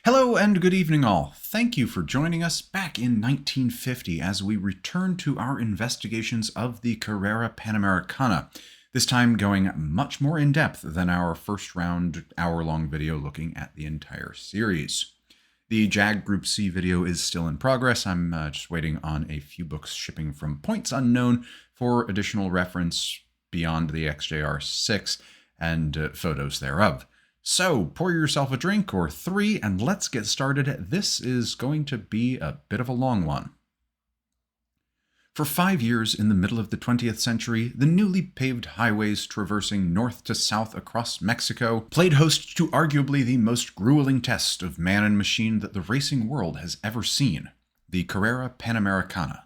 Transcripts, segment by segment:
Hello and good evening all. Thank you for joining us back in 1950 as we return to our investigations of the Carrera Panamericana, this time going much more in depth than our first round hour-long video looking at the entire series. The JAG Group C video is still in progress. I'm just waiting on a few books shipping from points unknown for additional reference beyond the XJR6 and photos thereof. So, pour yourself a drink or three and let's get started. This is going to be a bit of a long one. For 5 years in the middle of the 20th century, the newly paved highways traversing north to south across Mexico played host to arguably the most grueling test of man and machine that the racing world has ever seen, the Carrera Panamericana.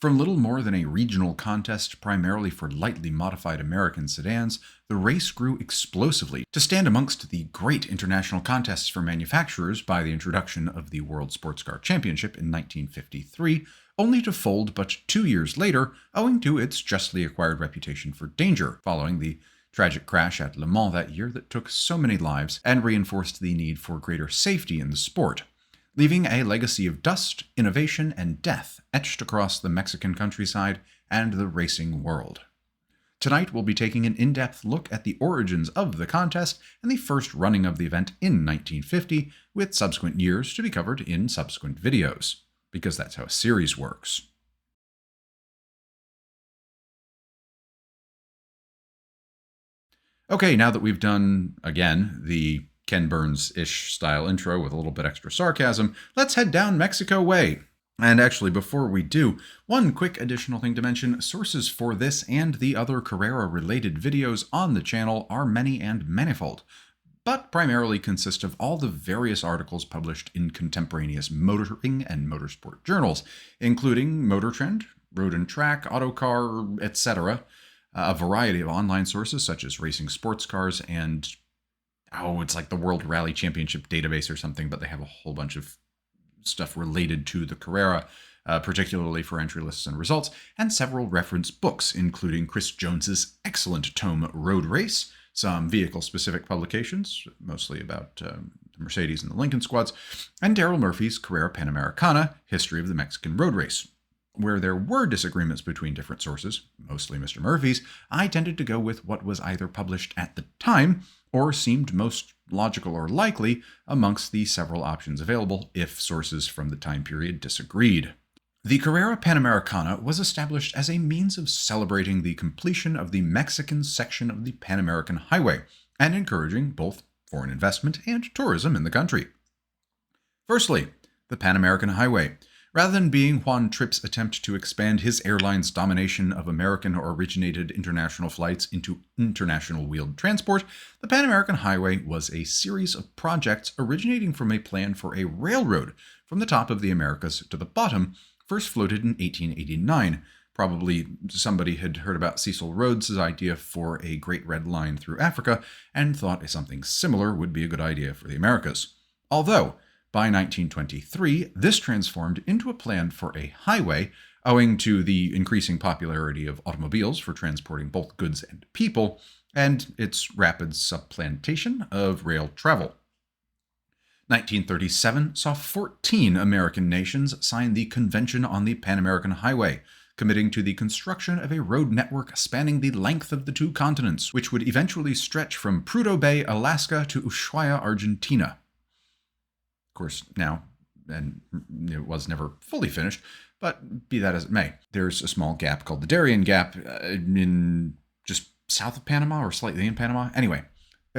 From little more than a regional contest primarily for lightly modified American sedans, the race grew explosively to stand amongst the great international contests for manufacturers by the introduction of the World Sports Car Championship in 1953, only to fold but 2 years later owing to its justly acquired reputation for danger, following the tragic crash at Le Mans that year that took so many lives and reinforced the need for greater safety in the sport, leaving a legacy of dust, innovation, and death etched across the Mexican countryside and the racing world. Tonight we'll be taking an in-depth look at the origins of the contest and the first running of the event in 1950, with subsequent years to be covered in subsequent videos, because that's how a series works. Okay, now that we've done, again, the Ken Burns-ish style intro with a little bit extra sarcasm, let's head down Mexico way. And actually, before we do, one quick additional thing to mention: sources for this and the other Carrera-related videos on the channel are many and manifold, but primarily consist of all the various articles published in contemporaneous motoring and motorsport journals, including Motor Trend, Road and Track, Autocar, etc., a variety of online sources such as Racing Sports Cars and it's like the World Rally Championship database or something, but they have a whole bunch of stuff related to the Carrera, particularly for entry lists and results, and several reference books, including Chris Jones's excellent tome Road Race, some vehicle-specific publications, mostly about the Mercedes and the Lincoln squads, and Daryl Murphy's Carrera Panamericana, History of the Mexican Road Race. Where there were disagreements between different sources, mostly Mr. Murphy's, I tended to go with what was either published at the time or seemed most logical or likely amongst the several options available if sources from the time period disagreed. The Carrera Panamericana was established as a means of celebrating the completion of the Mexican section of the Pan American Highway and encouraging both foreign investment and tourism in the country. Firstly, the Pan American Highway. Rather than being Juan Tripp's attempt to expand his airline's domination of American or originated international flights into international wheeled transport, the Pan American Highway was a series of projects originating from a plan for a railroad from the top of the Americas to the bottom, first floated in 1889. Probably somebody had heard about Cecil Rhodes' idea for a Great Red Line through Africa and thought something similar would be a good idea for the Americas. Although, by 1923, this transformed into a plan for a highway, owing to the increasing popularity of automobiles for transporting both goods and people, and its rapid supplantation of rail travel. 1937 saw 14 American nations sign the Convention on the Pan American Highway, committing to the construction of a road network spanning the length of the two continents, which would eventually stretch from Prudhoe Bay, Alaska to Ushuaia, Argentina. Of course, now, and it was never fully finished, but be that as it may, there's a small gap called the Darien Gap in just south of Panama or slightly in Panama. Anyway,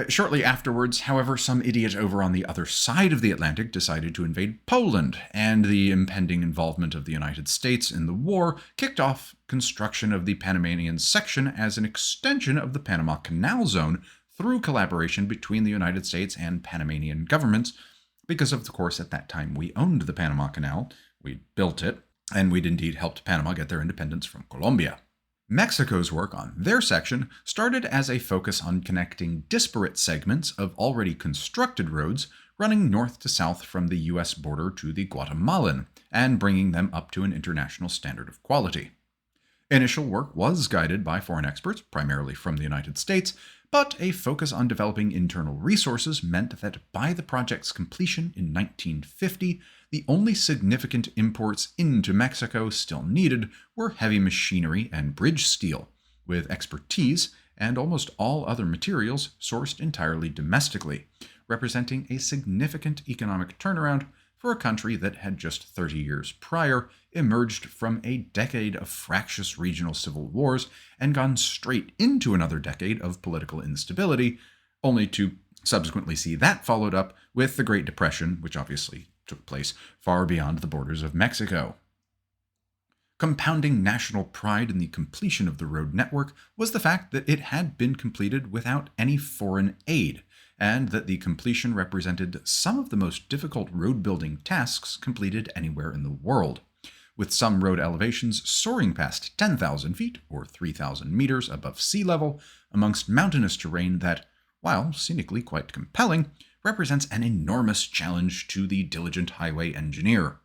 shortly afterwards, however, some idiot over on the other side of the Atlantic decided to invade Poland, and the impending involvement of the United States in the war kicked off construction of the Panamanian section as an extension of the Panama Canal Zone through collaboration between the United States and Panamanian governments, because of course at that time we owned the Panama Canal, we built it, and we'd indeed helped Panama get their independence from Colombia. Mexico's work on their section started as a focus on connecting disparate segments of already constructed roads running north to south from the U.S. border to the Guatemalan, and bringing them up to an international standard of quality. Initial work was guided by foreign experts, primarily from the United States, but a focus on developing internal resources meant that by the project's completion in 1950, the only significant imports into Mexico still needed were heavy machinery and bridge steel, with expertise and almost all other materials sourced entirely domestically, representing a significant economic turnaround for a country that had just 30 years prior emerged from a decade of fractious regional civil wars and gone straight into another decade of political instability, only to subsequently see that followed up with the Great Depression, which obviously took place far beyond the borders of Mexico. Compounding national pride in the completion of the road network was the fact that it had been completed without any foreign aid, and that the completion represented some of the most difficult road-building tasks completed anywhere in the world, with some road elevations soaring past 10,000 feet, or 3,000 meters above sea level, amongst mountainous terrain that, while scenically quite compelling, represents an enormous challenge to the diligent highway engineer.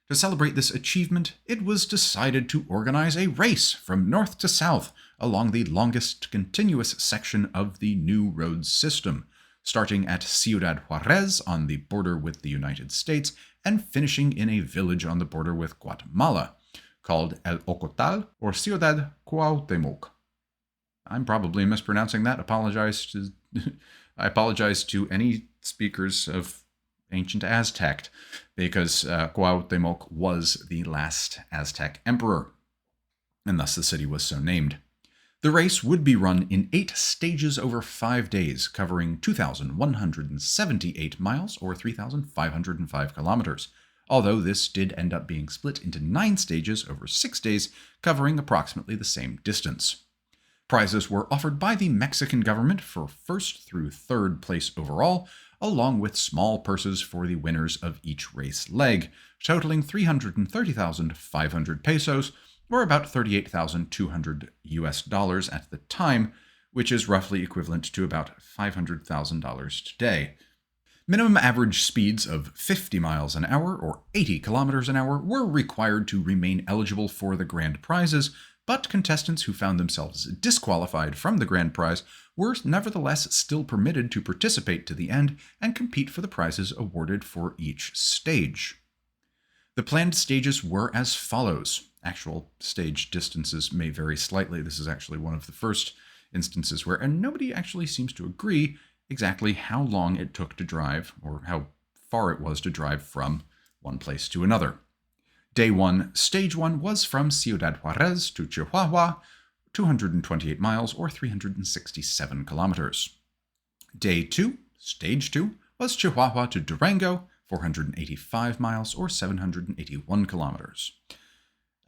To celebrate this achievement, it was decided to organize a race from north to south along the longest continuous section of the new road system, starting at Ciudad Juarez on the border with the United States and finishing in a village on the border with Guatemala, called El Ocotal or Ciudad Cuauhtemoc. I'm probably mispronouncing that. I apologize to any speakers of ancient Aztec, because Cuauhtemoc was the last Aztec emperor, and thus the city was so named. The race would be run in 8 stages over 5 days, covering 2,178 miles, or 3,505 kilometers, although this did end up being split into 9 stages over 6 days, covering approximately the same distance. Prizes were offered by the Mexican government for 1st through 3rd place overall, along with small purses for the winners of each race leg, totaling 330,500 pesos, or about $38,200 at the time, which is roughly equivalent to about $500,000 today. Minimum average speeds of 50 miles an hour or 80 kilometers an hour were required to remain eligible for the grand prizes, but contestants who found themselves disqualified from the grand prize were nevertheless still permitted to participate to the end and compete for the prizes awarded for each stage. The planned stages were as follows. Actual stage distances may vary slightly. This is actually one of the first instances where, and nobody actually seems to agree exactly how long it took to drive, or how far it was to drive from one place to another. Day 1, Stage 1 was from Ciudad Juarez to Chihuahua, 228 miles or 367 kilometers. Day 2, Stage 2, was Chihuahua to Durango, 485 miles or 781 kilometers.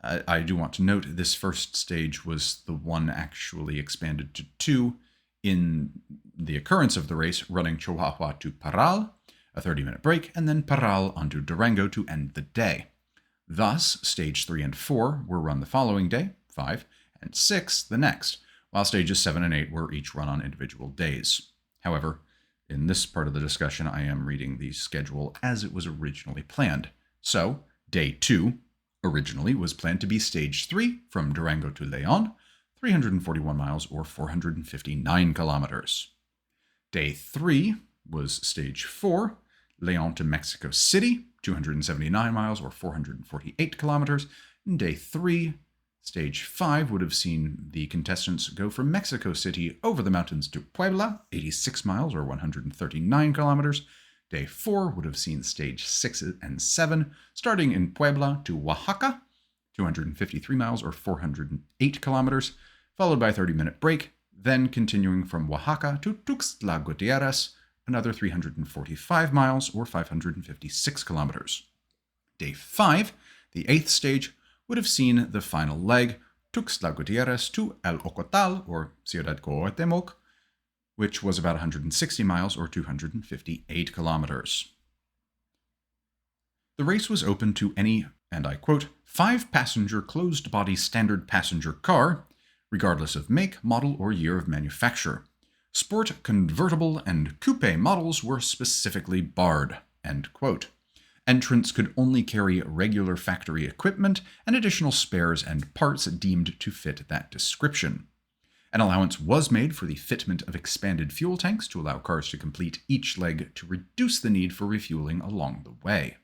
I do want to note this first stage was the one actually expanded to 2 in the occurrence of the race, running Chihuahua to Parral, a 30-minute break, and then Parral onto Durango to end the day. Thus, Stage 3 and 4 were run the following day, 5, and 6 the next, while Stages 7 and 8 were each run on individual days. However, in this part of the discussion, I am reading the schedule as it was originally planned. So, Day 2 originally was planned to be Stage 3 from Durango to León, 341 miles or 459 kilometers. Day 3 was Stage 4, León to Mexico City, 279 miles or 448 kilometers. And Day 3, Stage 5 would have seen the contestants go from Mexico City over the mountains to Puebla, 86 miles or 139 kilometers. Day 4 would have seen Stage 6 and 7, starting in Puebla to Oaxaca, 253 miles or 408 kilometers, followed by a 30-minute break, then continuing from Oaxaca to Tuxtla Gutiérrez, another 345 miles or 556 kilometers. Day 5, the 8th stage, would have seen the final leg, Tuxtla Gutiérrez to El Ocotal, or Ciudad Cuauhtemoc, which was about 160 miles or 258 kilometers. The race was open to any, and I quote, 5-passenger closed-body standard passenger car, regardless of make, model, or year of manufacture. Sport, convertible, and coupe models were specifically barred, end quote. Entrants could only carry regular factory equipment and additional spares and parts deemed to fit that description. An allowance was made for the fitment of expanded fuel tanks to allow cars to complete each leg to reduce the need for refueling along the way.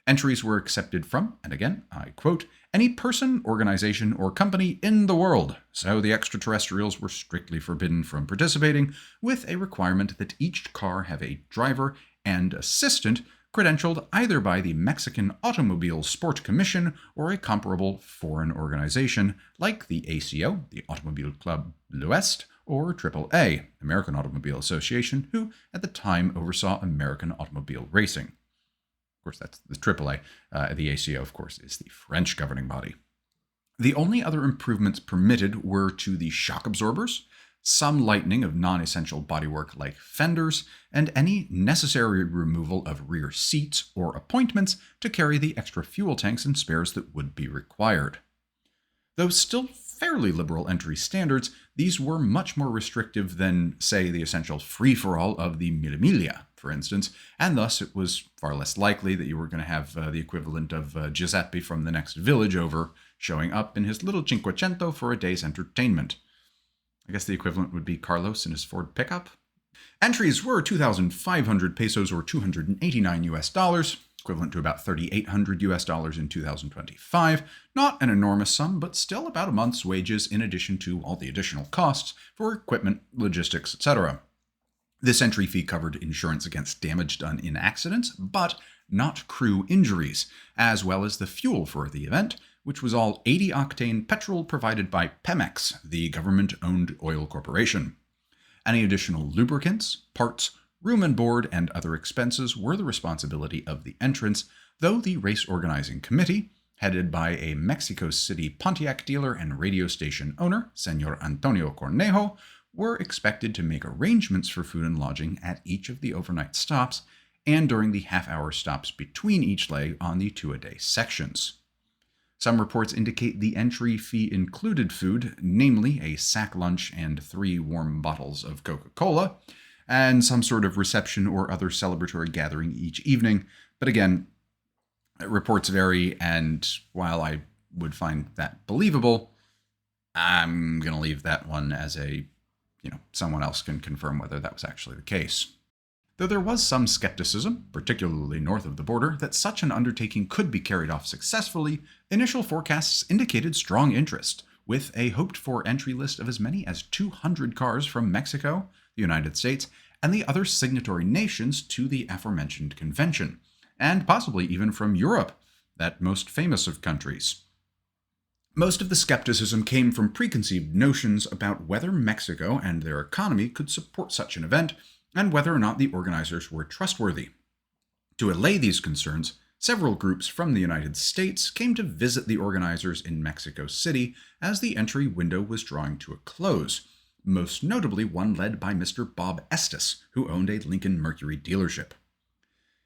Entries were accepted from, and again, I quote, any person, organization, or company in the world, so the extraterrestrials were strictly forbidden from participating, with a requirement that each car have a driver and assistant credentialed either by the Mexican Automobile Sport Commission or a comparable foreign organization like the ACO, the Automobile Club l'Ouest, or AAA, American Automobile Association, who at the time oversaw American automobile racing. Of course, that's the AAA. The ACO, of course, is the French governing body. The only other improvements permitted were to the shock absorbers, some lightening of non-essential bodywork like fenders, and any necessary removal of rear seats or appointments to carry the extra fuel tanks and spares that would be required. Though still fairly liberal entry standards, these were much more restrictive than, say, the essential free-for-all of the Mille Miglia, for instance, and thus it was far less likely that you were going to have the equivalent of Giuseppe from the next village over showing up in his little Cinquecento for a day's entertainment. I guess the equivalent would be Carlos in his Ford pickup. Entries were 2,500 pesos or $289, equivalent to about $3,800 in 2025. Not an enormous sum, but still about a month's wages in addition to all the additional costs for equipment, logistics, etc. This entry fee covered insurance against damage done in accidents, but not crew injuries, as well as the fuel for the event, which was all 80-octane petrol provided by Pemex, the government-owned oil corporation. Any additional lubricants, parts, room and board, and other expenses were the responsibility of the entrants, though the race organizing committee, headed by a Mexico City Pontiac dealer and radio station owner, Senor Antonio Cornejo, were expected to make arrangements for food and lodging at each of the overnight stops and during the half-hour stops between each leg on the two-a-day sections. Some reports indicate the entry fee included food, namely a sack lunch and 3 warm bottles of Coca-Cola, and some sort of reception or other celebratory gathering each evening. But again, reports vary, and while I would find that believable, I'm going to leave that one as someone else can confirm whether that was actually the case. Though there was some skepticism, particularly north of the border, that such an undertaking could be carried off successfully, initial forecasts indicated strong interest, with a hoped-for entry list of as many as 200 cars from Mexico, the United States, and the other signatory nations to the aforementioned convention, and possibly even from Europe, that most famous of countries. Most of the skepticism came from preconceived notions about whether Mexico and their economy could support such an event, and whether or not the organizers were trustworthy. To allay these concerns, several groups from the United States came to visit the organizers in Mexico City as the entry window was drawing to a close, most notably one led by Mr. Bob Estes, who owned a Lincoln Mercury dealership.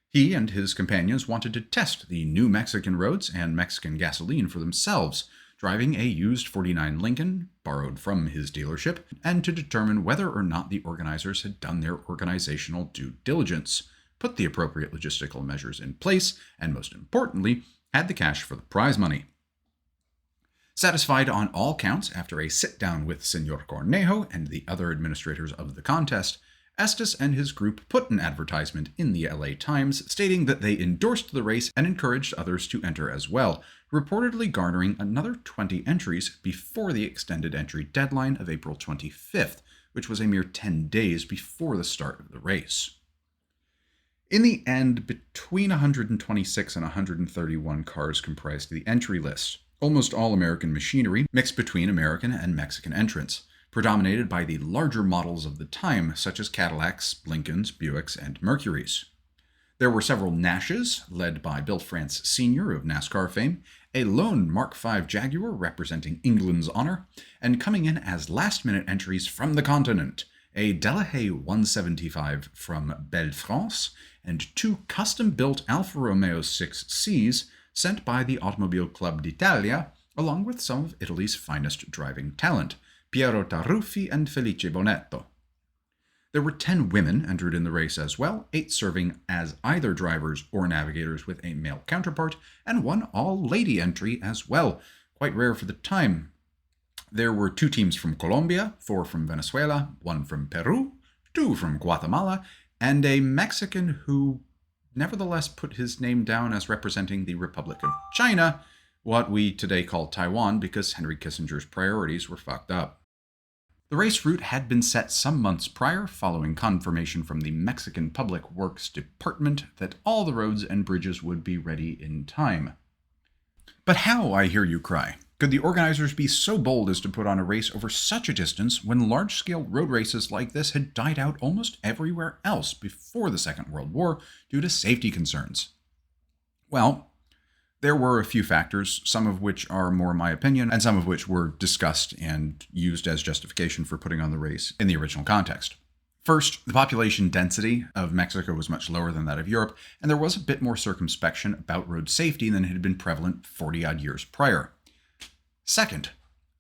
He and his companions wanted to test the new Mexican roads and Mexican gasoline for themselves, driving a used 49 Lincoln, borrowed from his dealership, and to determine whether or not the organizers had done their organizational due diligence, put the appropriate logistical measures in place, and most importantly, had the cash for the prize money. Satisfied on all counts after a sit-down with Senor Cornejo and the other administrators of the contest, Estes and his group put an advertisement in the LA Times stating that they endorsed the race and encouraged others to enter as well, reportedly garnering another 20 entries before the extended entry deadline of April 25th, which was a mere 10 days before the start of the race. In the end, between 126 and 131 cars comprised the entry list, almost all American machinery mixed between American and Mexican entrants, predominated by the larger models of the time, such as Cadillacs, Lincolns, Buicks, and Mercurys. There were several Nashes, led by Bill France Sr. of NASCAR fame, a lone Mark V Jaguar representing England's honor, and coming in as last-minute entries from the continent, a Delahaye 175 from Belle France, and 2 custom-built Alfa Romeo 6Cs sent by the Automobile Club d'Italia, along with some of Italy's finest driving talent, Piero Taruffi and Felice Bonetto. There were 10 women entered in the race as well, 8 serving as either drivers or navigators with a male counterpart, and 1 all-lady entry as well, quite rare for the time. There were 2 teams from Colombia, 4 from Venezuela, 1 from Peru, 2 from Guatemala, and a Mexican who nevertheless put his name down as representing the Republic of China, what we today call Taiwan, because Henry Kissinger's priorities were fucked up. The race route had been set some months prior, following confirmation from the Mexican Public Works Department that all the roads and bridges would be ready in time. But how, I hear you cry, could the organizers be so bold as to put on a race over such a distance when large-scale road races like this had died out almost everywhere else before the Second World War due to safety concerns? Well, there were a few factors, some of which are more my opinion, and some of which were discussed and used as justification for putting on the race in the original context. First, the population density of Mexico was much lower than that of Europe, and there was a bit more circumspection about road safety than had been prevalent 40-odd years prior. Second,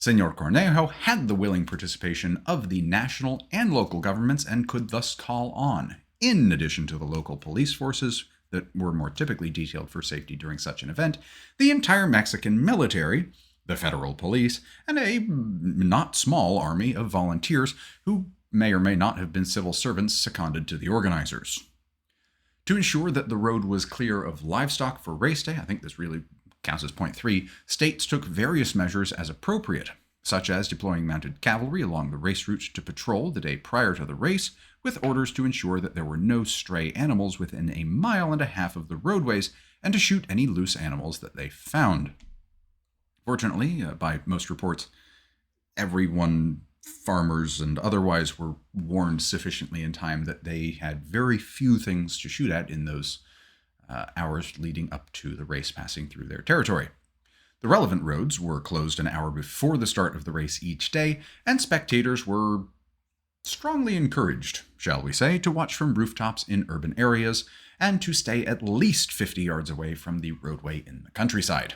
Señor Cornejo had the willing participation of the national and local governments and could thus call on, in addition to the local police forces that were more typically detailed for safety during such an event, the entire Mexican military, the federal police, and a not small army of volunteers who may or may not have been civil servants seconded to the organizers. To ensure that the road was clear of livestock for race day, I think this really counts as point 3, states took various measures as appropriate, such as deploying mounted cavalry along the race route to patrol the day prior to the race, with orders to ensure that there were no stray animals within 1.5 miles of the roadways and to shoot any loose animals that they found. Fortunately, by most reports, everyone, farmers and otherwise, were warned sufficiently in time that they had very few things to shoot at in those hours leading up to the race passing through their territory. The relevant roads were closed an hour before the start of the race each day, and spectators were strongly encouraged, shall we say, to watch from rooftops in urban areas and to stay at least 50 yards away from the roadway in the countryside.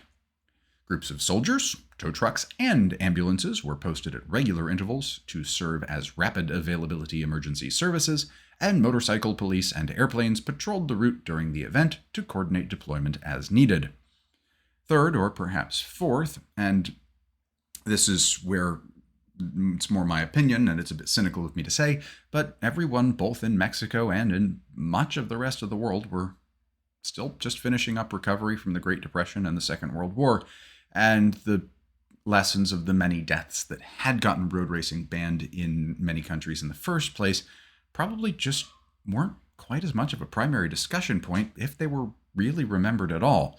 Groups of soldiers, tow trucks, and ambulances were posted at regular intervals to serve as rapid availability emergency services, and motorcycle police and airplanes patrolled the route during the event to coordinate deployment as needed. Third, or perhaps fourth, and this is where it's more my opinion, and it's a bit cynical of me to say, but everyone, both in Mexico and in much of the rest of the world, were still just finishing up recovery from the Great Depression and the Second World War, and the lessons of the many deaths that had gotten road racing banned in many countries in the first place probably just weren't quite as much of a primary discussion point if they were really remembered at all.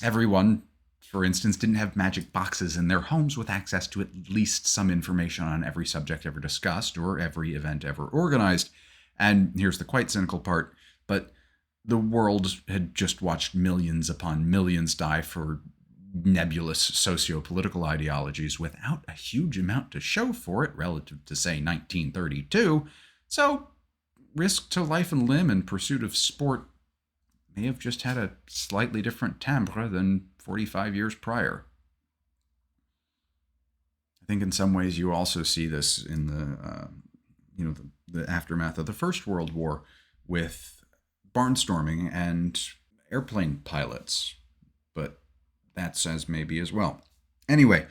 Everyone, for instance, didn't have magic boxes in their homes with access to at least some information on every subject ever discussed or every event ever organized. And here's the quite cynical part, but the world had just watched millions upon millions die for nebulous socio-political ideologies without a huge amount to show for it relative to, say, 1932. So, risk to life and limb in pursuit of sport may have just had a slightly different timbre than 45 years prior. I think in some ways you also see this in the aftermath of the First World War with barnstorming and airplane pilots, but that says maybe as well. Anyway,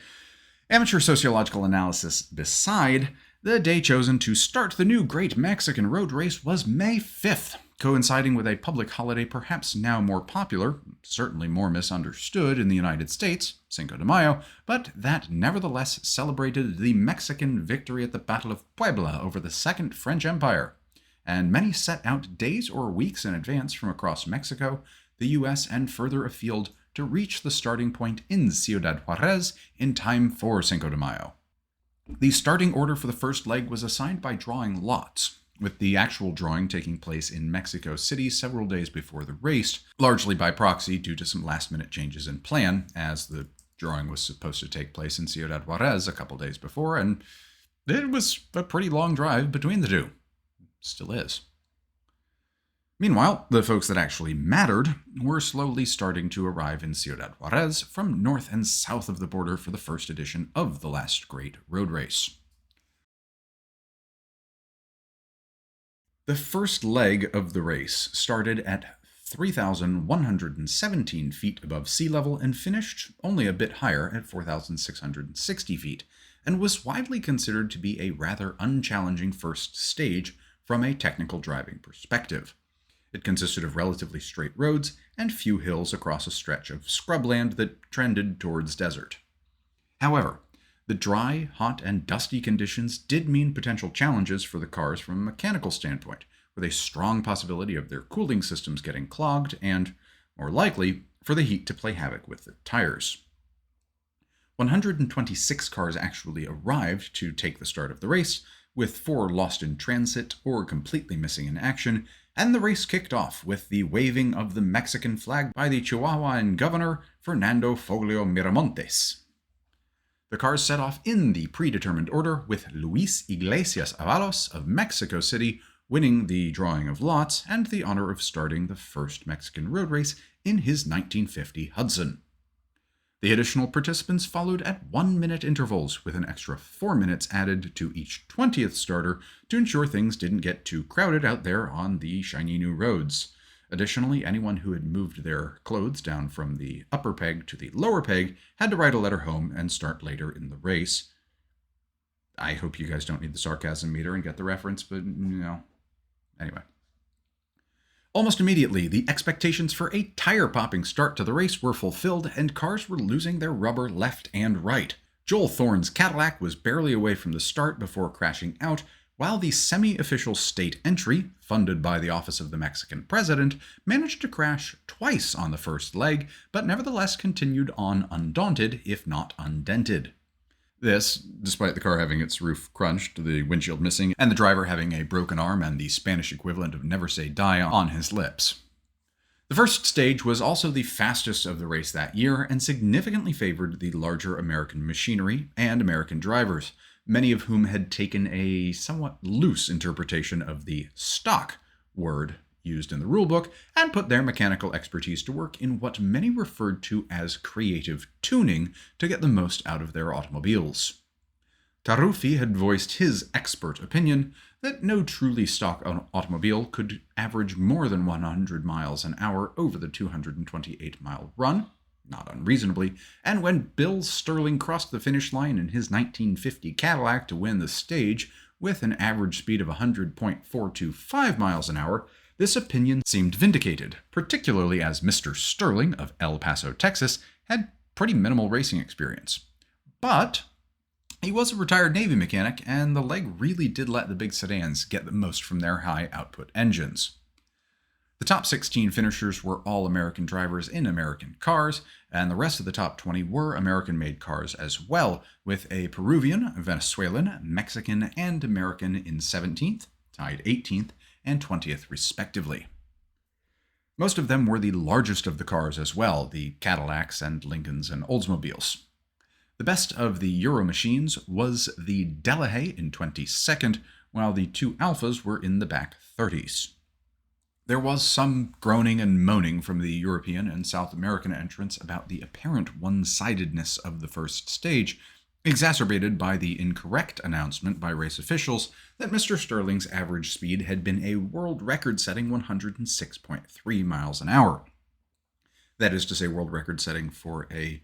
amateur sociological analysis beside, the day chosen to start the new Great Mexican Road Race was May 5th, coinciding with a public holiday perhaps now more popular, certainly more misunderstood in the United States, Cinco de Mayo, but that nevertheless celebrated the Mexican victory at the Battle of Puebla over the Second French Empire. And many set out days or weeks in advance from across Mexico, the U.S., and further afield to reach the starting point in Ciudad Juarez in time for Cinco de Mayo. The starting order for the first leg was assigned by drawing lots, with the actual drawing taking place in Mexico City several days before the race, largely by proxy due to some last-minute changes in plan, as the drawing was supposed to take place in Ciudad Juarez a couple days before, and it was a pretty long drive between the two. Still is. Meanwhile, the folks that actually mattered were slowly starting to arrive in Ciudad Juarez from north and south of the border for the first edition of the last great road race. The first leg of the race started at 3,117 feet above sea level and finished only a bit higher at 4,660 feet, and was widely considered to be a rather unchallenging first stage from a technical driving perspective. It consisted of relatively straight roads and few hills across a stretch of scrubland that trended towards desert. However, the dry, hot, and dusty conditions did mean potential challenges for the cars from a mechanical standpoint, with a strong possibility of their cooling systems getting clogged and, more likely, for the heat to play havoc with the tires. 126 cars actually arrived to take the start of the race, with 4 lost in transit or completely missing in action, and the race kicked off with the waving of the Mexican flag by the Chihuahuan governor, Fernando Foglio Miramontes. The cars set off in the predetermined order, with Luis Iglesias Avalos of Mexico City winning the drawing of lots and the honor of starting the first Mexican road race in his 1950 Hudson. The additional participants followed at 1-minute intervals, with an extra 4 minutes added to each 20th starter to ensure things didn't get too crowded out there on the shiny new roads. Additionally, anyone who had moved their clothes down from the upper peg to the lower peg had to write a letter home and start later in the race. I hope you guys don't need the sarcasm meter and get the reference, but anyway. Almost immediately, the expectations for a tire-popping start to the race were fulfilled, and cars were losing their rubber left and right. Joel Thorne's Cadillac was barely away from the start before crashing out, while the semi-official state entry, funded by the Office of the Mexican President, managed to crash twice on the first leg, but nevertheless continued on undaunted, if not undented. This, despite the car having its roof crunched, the windshield missing, and the driver having a broken arm and the Spanish equivalent of never say die on his lips. The first stage was also the fastest of the race that year and significantly favored the larger American machinery and American drivers, many of whom had taken a somewhat loose interpretation of the stock word used in the rulebook and put their mechanical expertise to work in what many referred to as creative tuning to get the most out of their automobiles. Taruffi had voiced his expert opinion that no truly stock automobile could average more than 100 miles an hour over the 228-mile run, not unreasonably, and when Bill Sterling crossed the finish line in his 1950 Cadillac to win the stage with an average speed of 100.425 miles an hour, this opinion seemed vindicated, particularly as Mr. Sterling of El Paso, Texas, had pretty minimal racing experience. But he was a retired Navy mechanic, and the leg really did let the big sedans get the most from their high-output engines. The top 16 finishers were all American drivers in American cars, and the rest of the top 20 were American-made cars as well, with a Peruvian, Venezuelan, Mexican, and American in 17th, tied 18th, and 20th respectively. Most of them were the largest of the cars as well, the Cadillacs and Lincolns and Oldsmobiles. The best of the Euro machines was the Delahaye in 22nd, while the 2 Alphas were in the back 30s. There was some groaning and moaning from the European and South American entrants about the apparent one-sidedness of the first stage, exacerbated by the incorrect announcement by race officials that Mr. Sterling's average speed had been a world record-setting 106.3 miles an hour. That is to say, world record-setting for a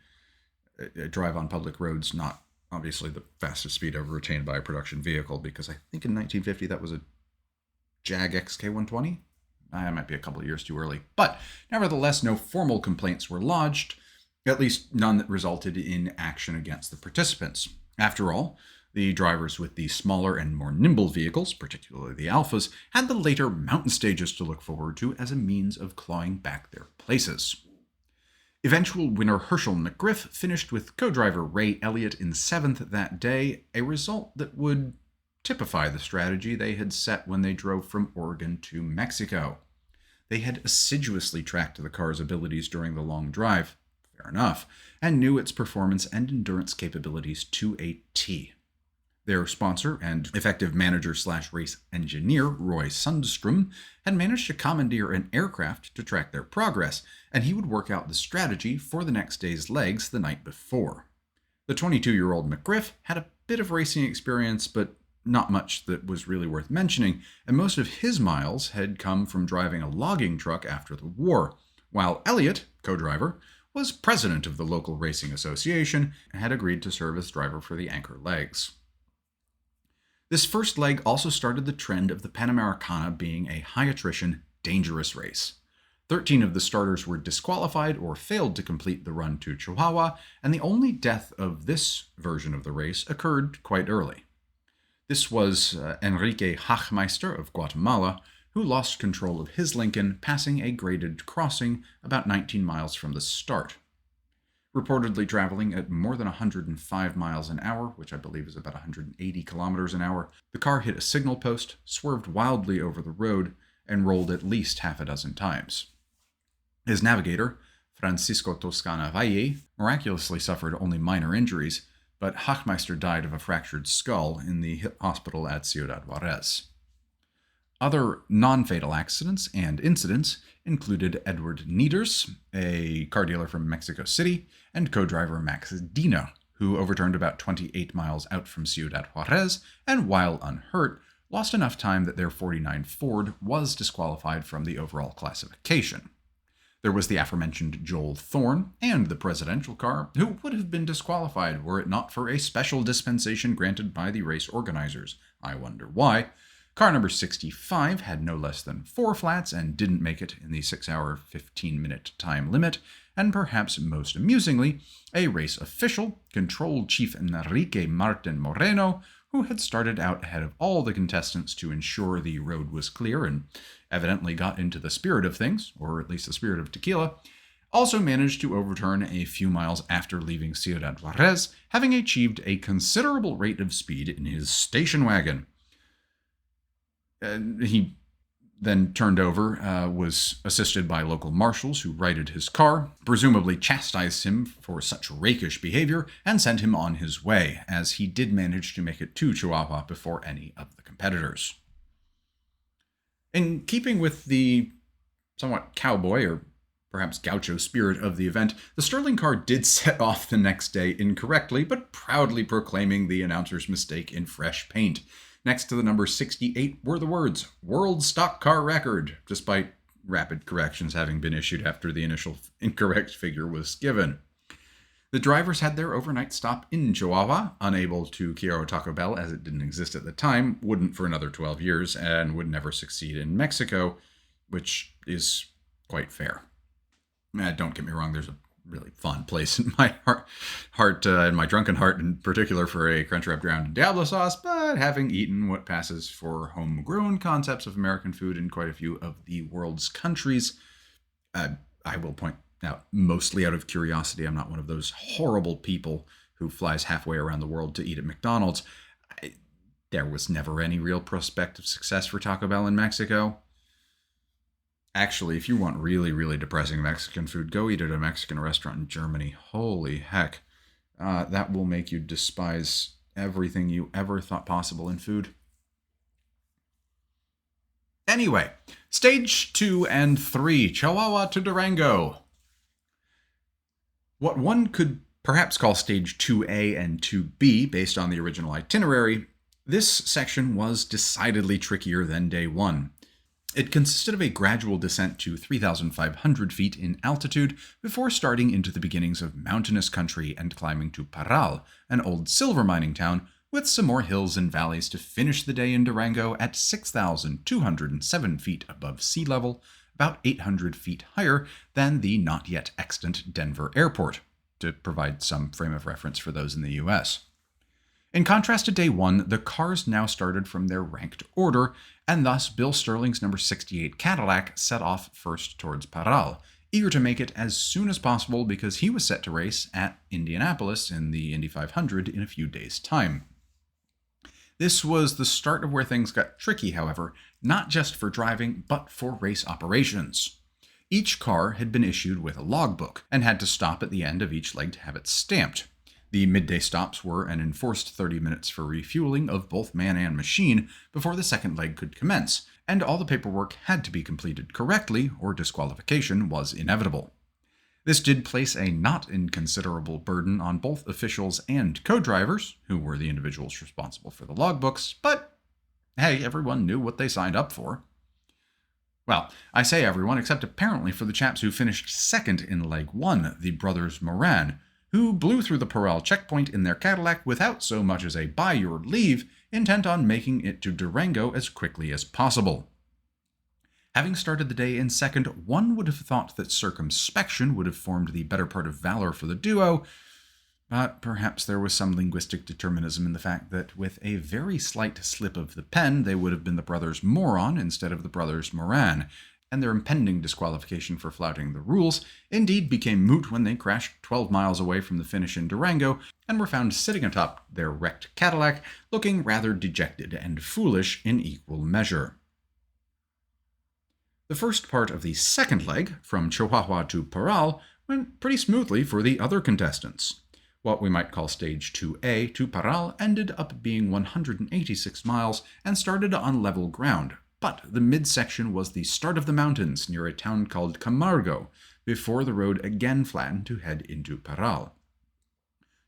drive on public roads, not obviously the fastest speed ever attained by a production vehicle, because I think in 1950 that was a Jag XK120. I might be a couple of years too early. But nevertheless, no formal complaints were lodged, at least none that resulted in action against the participants. After all, the drivers with the smaller and more nimble vehicles, particularly the Alphas, had the later mountain stages to look forward to as a means of clawing back their places. Eventual winner Hershell McGriff finished with co-driver Ray Elliot in 7th that day, a result that would typify the strategy they had set when they drove from Oregon to Mexico. They had assiduously tracked the car's abilities during the long drive, fair enough, and knew its performance and endurance capabilities to a T. Their sponsor and effective manager/race engineer, Roy Sundstrom, had managed to commandeer an aircraft to track their progress, and he would work out the strategy for the next day's legs the night before. The 22-year-old McGriff had a bit of racing experience, but not much that was really worth mentioning, and most of his miles had come from driving a logging truck after the war, while Elliot, co-driver, was president of the local racing association and had agreed to serve as driver for the anchor legs. This first leg also started the trend of the Panamericana being a high-attrition, dangerous race. 13 of the starters were disqualified or failed to complete the run to Chihuahua, and the only death of this version of the race occurred quite early. This was Enrique Hachmeister of Guatemala, who lost control of his Lincoln, passing a graded crossing about 19 miles from the start. Reportedly traveling at more than 105 miles an hour, which I believe is about 180 kilometers an hour, the car hit a signal post, swerved wildly over the road, and rolled at least half a dozen times. His navigator, Francisco Toscana Valle, miraculously suffered only minor injuries, but Hachmeister died of a fractured skull in the hospital at Ciudad Juarez. Other non-fatal accidents and incidents included Edward Nieders, a car dealer from Mexico City, and co-driver Max Dina, who overturned about 28 miles out from Ciudad Juarez, and while unhurt, lost enough time that their 49 Ford was disqualified from the overall classification. There was the aforementioned Joel Thorne and the presidential car, who would have been disqualified were it not for a special dispensation granted by the race organizers. I wonder why. Car number 65 had no less than 4 flats and didn't make it in the 6-hour, 15-minute time limit, and perhaps most amusingly, a race official, Control Chief Enrique Martin Moreno, who had started out ahead of all the contestants to ensure the road was clear and evidently got into the spirit of things, or at least the spirit of tequila, also managed to overturn a few miles after leaving Ciudad Juarez, having achieved a considerable rate of speed in his station wagon. He then turned over, was assisted by local marshals who righted his car, presumably chastised him for such rakish behavior, and sent him on his way, as he did manage to make it to Chihuahua before any of the competitors. In keeping with the somewhat cowboy or perhaps gaucho spirit of the event, the Sterling car did set off the next day incorrectly, but proudly proclaiming the announcer's mistake in fresh paint. Next to the number 68 were the words, "World Stock Car Record," despite rapid corrections having been issued after the initial incorrect figure was given. The drivers had their overnight stop in Chihuahua, unable to Quiero Taco Bell as it didn't exist at the time, wouldn't for another 12 years, and would never succeed in Mexico, which is quite fair. Don't get me wrong, there's a really fun place in my heart, in my drunken heart in particular, for a Crunchwrap drowned in Diablo sauce, but having eaten what passes for homegrown concepts of American food in quite a few of the world's countries, I will point out, mostly out of curiosity, I'm not one of those horrible people who flies halfway around the world to eat at McDonald's. There was never any real prospect of success for Taco Bell in Mexico. Actually, if you want really, really depressing Mexican food, go eat at a Mexican restaurant in Germany. Holy heck. That will make you despise everything you ever thought possible in food. Anyway, stage 2 and 3, Chihuahua to Durango. What one could perhaps call stage 2A and 2B based on the original itinerary, this section was decidedly trickier than day 1. It consisted of a gradual descent to 3,500 feet in altitude before starting into the beginnings of mountainous country and climbing to Parral, an old silver mining town, with some more hills and valleys to finish the day in Durango at 6,207 feet above sea level, about 800 feet higher than the not yet extant Denver airport, to provide some frame of reference for those in the US. In contrast to day 1, the cars now started from their ranked order, and thus Bill Sterling's number 68 Cadillac set off first towards Parral, eager to make it as soon as possible because he was set to race at Indianapolis in the Indy 500 in a few days' time. This was the start of where things got tricky, however, not just for driving, but for race operations. Each car had been issued with a logbook, and had to stop at the end of each leg to have it stamped. The midday stops were an enforced 30 minutes for refueling of both man and machine before the second leg could commence, and all the paperwork had to be completed correctly or disqualification was inevitable. This did place a not inconsiderable burden on both officials and co-drivers, who were the individuals responsible for the logbooks, but hey, everyone knew what they signed up for. Well, I say everyone, except apparently for the chaps who finished second in Leg 1, the brothers Moran, who blew through the Parral checkpoint in their Cadillac without so much as a "by your leave," intent on making it to Durango as quickly as possible. Having started the day in second, one would have thought that circumspection would have formed the better part of valor for the duo, but perhaps there was some linguistic determinism in the fact that with a very slight slip of the pen, they would have been the brothers Moron instead of the brothers Moran, and their impending disqualification for flouting the rules indeed became moot when they crashed 12 miles away from the finish in Durango and were found sitting atop their wrecked Cadillac, looking rather dejected and foolish in equal measure. The first part of the second leg, from Chihuahua to Parral, went pretty smoothly for the other contestants. What we might call Stage 2A to Parral ended up being 186 miles and started on level ground, but the midsection was the start of the mountains near a town called Camargo, before the road again flattened to head into Parral.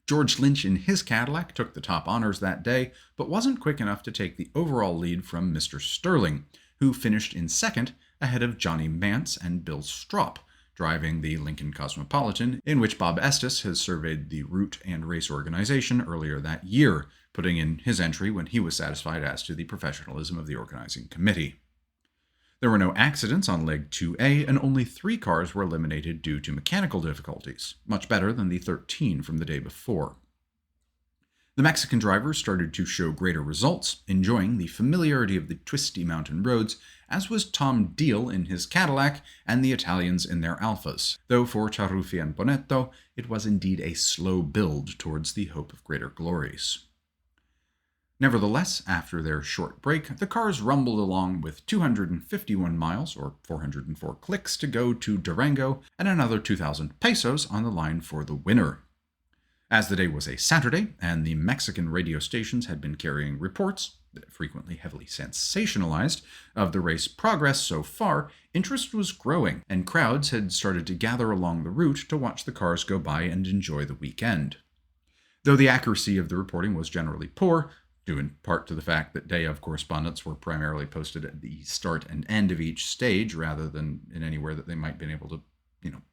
George Lynch in his Cadillac took the top honors that day, but wasn't quick enough to take the overall lead from Mr. Sterling, who finished in second ahead of Johnny Mance and Bill Strop, driving the Lincoln Cosmopolitan, in which Bob Estes has surveyed the route and race organization earlier that year, putting in his entry when he was satisfied as to the professionalism of the organizing committee. There were no accidents on Leg 2A, and only 3 cars were eliminated due to mechanical difficulties, much better than the 13 from the day before. The Mexican drivers started to show greater results, enjoying the familiarity of the twisty mountain roads, as was Tom Deal in his Cadillac and the Italians in their Alfas, though for Charuffi and Bonetto it was indeed a slow build towards the hope of greater glories. Nevertheless, after their short break, the cars rumbled along with 251 miles, or 404 clicks, to go to Durango, and another 2,000 pesos on the line for the winner. As the day was a Saturday, and the Mexican radio stations had been carrying reports, frequently heavily sensationalized, of the race progress so far, interest was growing, and crowds had started to gather along the route to watch the cars go by and enjoy the weekend. Though the accuracy of the reporting was generally poor, due in part to the fact that day of correspondents were primarily posted at the start and end of each stage, rather than in anywhere that they might have been able to,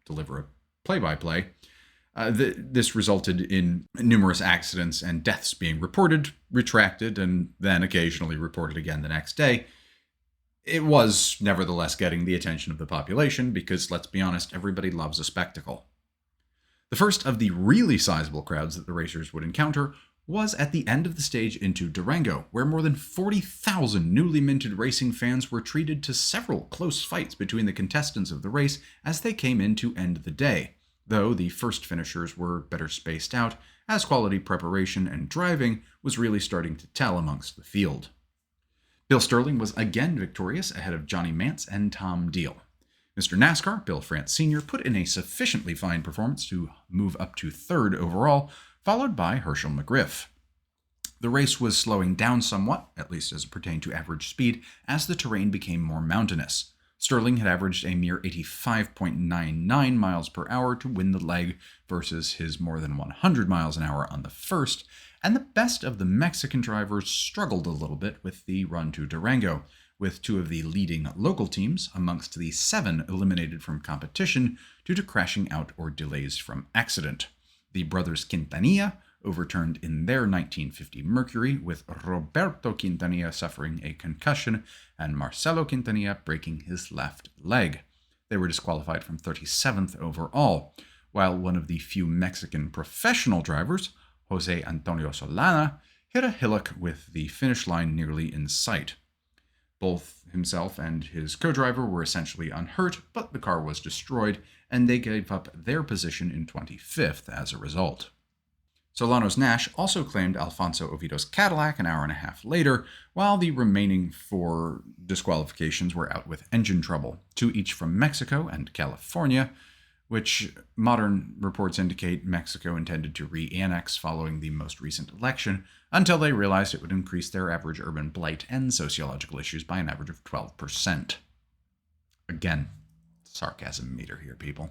deliver a play-by-play, this resulted in numerous accidents and deaths being reported, retracted, and then occasionally reported again the next day. It was nevertheless getting the attention of the population because, let's be honest, everybody loves a spectacle. The first of the really sizable crowds that the racers would encounter was at the end of the stage into Durango, where more than 40,000 newly minted racing fans were treated to several close fights between the contestants of the race as they came in to end the day, though the first finishers were better spaced out, as quality preparation and driving was really starting to tell amongst the field. Bill Sterling was again victorious ahead of Johnny Mance and Tom Deal. Mr. NASCAR, Bill France Sr., put in a sufficiently fine performance to move up to third overall, followed by Hershell McGriff. The race was slowing down somewhat, at least as it pertained to average speed, as the terrain became more mountainous. Sterling had averaged a mere 85.99 miles per hour to win the leg versus his more than 100 miles an hour on the first, and the best of the Mexican drivers struggled a little bit with the run to Durango, with 2 of the leading local teams amongst the 7 eliminated from competition due to crashing out or delays from accident. The brothers Quintanilla overturned in their 1950 Mercury, with Roberto Quintanilla suffering a concussion and Marcelo Quintanilla breaking his left leg. They were disqualified from 37th overall, while one of the few Mexican professional drivers, Jose Antonio Solana, hit a hillock with the finish line nearly in sight. Both himself and his co-driver were essentially unhurt, but the car was destroyed, and they gave up their position in 25th as a result. Solano's Nash also claimed Alfonso Oviedo's Cadillac an hour and a half later, while the remaining 4 disqualifications were out with engine trouble, 2 each from Mexico and California, which modern reports indicate Mexico intended to re-annex following the most recent election, until they realized it would increase their average urban blight and sociological issues by an average of 12%. Again, sarcasm meter here, people.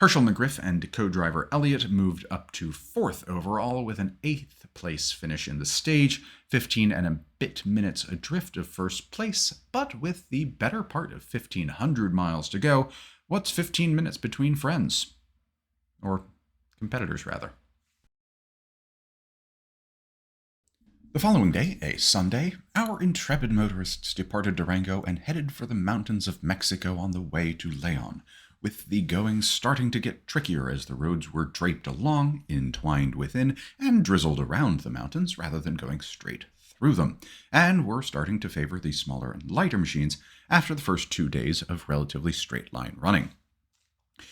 Hershell, McGriff, and co-driver Elliot moved up to 4th overall with an 8th place finish in the stage, 15 and a bit minutes adrift of first place, but with the better part of 1,500 miles to go. What's 15 minutes between friends? Or competitors, rather. The following day, a Sunday, our intrepid motorists departed Durango and headed for the mountains of Mexico on the way to Leon, with the going starting to get trickier as the roads were draped along, entwined within, and drizzled around the mountains rather than going straight through them, and were starting to favor the smaller and lighter machines after the first 2 days of relatively straight-line running.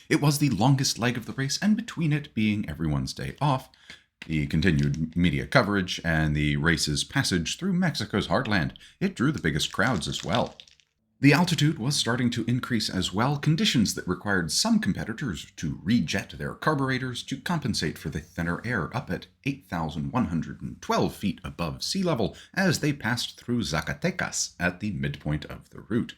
It was the longest leg of the race, and between it being everyone's day off, the continued media coverage, and the race's passage through Mexico's heartland, it drew the biggest crowds as well. The altitude was starting to increase as well, conditions that required some competitors to rejet their carburetors to compensate for the thinner air up at 8,112 feet above sea level as they passed through Zacatecas at the midpoint of the route.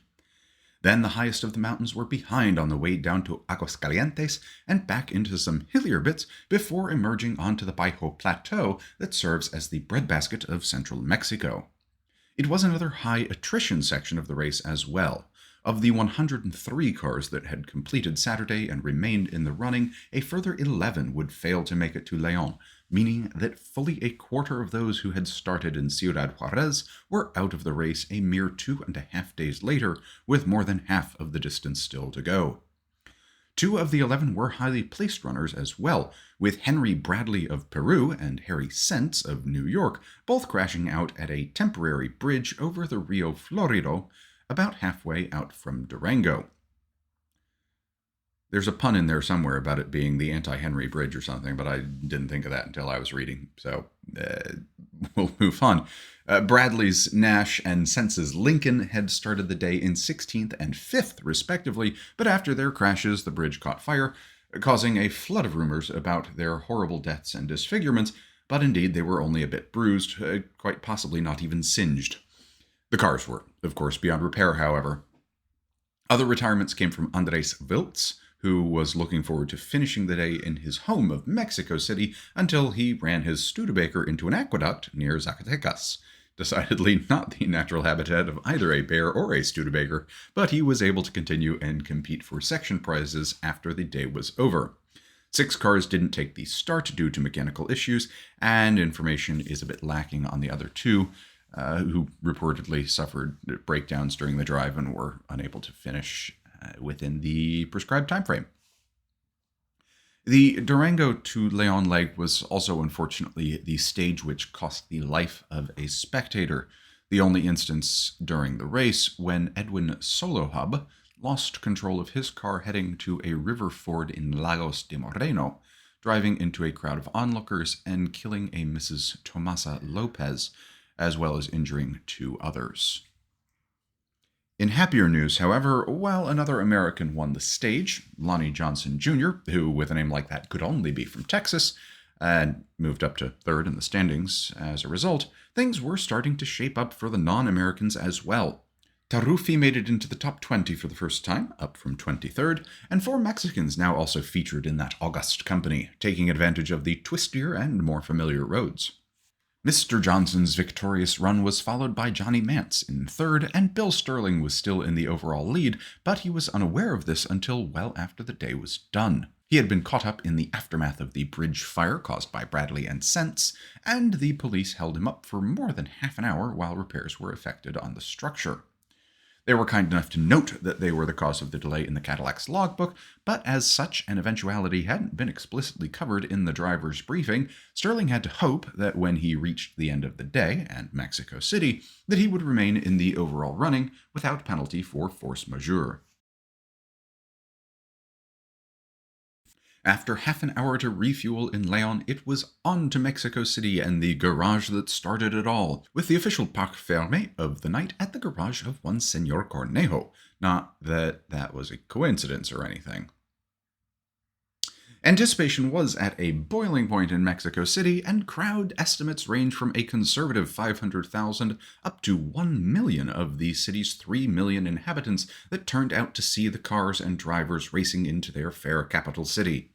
Then the highest of the mountains were behind on the way down to Aguascalientes and back into some hillier bits before emerging onto the Bajo Plateau that serves as the breadbasket of central Mexico. It was another high attrition section of the race as well. Of the 103 cars that had completed Saturday and remained in the running, a further 11 would fail to make it to Leon, meaning that fully a quarter of those who had started in Ciudad Juarez were out of the race a mere 2.5 days later, with more than half of the distance still to go. 2 of the 11 were highly placed runners as well, with Henry Bradley of Peru and Harry Sentz of New York both crashing out at a temporary bridge over the Rio Florido, about halfway out from Durango. There's a pun in there somewhere about it being the anti-Henry Bridge or something, but I didn't think of that until I was reading, so we'll move on. Bradley's Nash and Sentz's Lincoln had started the day in 16th and 5th, respectively, but after their crashes, the bridge caught fire, causing a flood of rumors about their horrible deaths and disfigurements, but indeed they were only a bit bruised, quite possibly not even singed. The cars were, of course, beyond repair, however. Other retirements came from Andres Wiltz, who was looking forward to finishing the day in his home of Mexico City until he ran his Studebaker into an aqueduct near Zacatecas. Decidedly not the natural habitat of either a bear or a Studebaker, but he was able to continue and compete for section prizes after the day was over. 6 cars didn't take the start due to mechanical issues, and information is a bit lacking on the other 2, who reportedly suffered breakdowns during the drive and were unable to finish within the prescribed time frame. The Durango to Leon leg was also unfortunately the stage which cost the life of a spectator, the only instance during the race when Edwin Solohub lost control of his car heading to a river ford in Lagos de Moreno, driving into a crowd of onlookers and killing a Mrs. Tomasa Lopez, as well as injuring 2 others. In happier news, however, while another American won the stage, Lonnie Johnson Jr., who with a name like that could only be from Texas, and moved up to 3rd in the standings as a result, things were starting to shape up for the non-Americans as well. Taruffi made it into the top 20 for the first time, up from 23rd, and 4 Mexicans now also featured in that august company, taking advantage of the twistier and more familiar roads. Mr. Johnson's victorious run was followed by Johnny Mance in 3rd, and Bill Sterling was still in the overall lead, but he was unaware of this until well after the day was done. He had been caught up in the aftermath of the bridge fire caused by Bradley and Sentz, and the police held him up for more than half an hour while repairs were effected on the structure. They were kind enough to note that they were the cause of the delay in the Cadillac's logbook, but as such an eventuality hadn't been explicitly covered in the driver's briefing, Sterling had to hope that when he reached the end of the day and Mexico City, that he would remain in the overall running without penalty for force majeure. After half an hour to refuel in Leon, it was on to Mexico City and the garage that started it all, with the official parc fermé of the night at the garage of one Señor Cornejo. Not that that was a coincidence or anything. Anticipation was at a boiling point in Mexico City, and crowd estimates range from a conservative 500,000 up to 1 million of the city's 3 million inhabitants that turned out to see the cars and drivers racing into their fair capital city.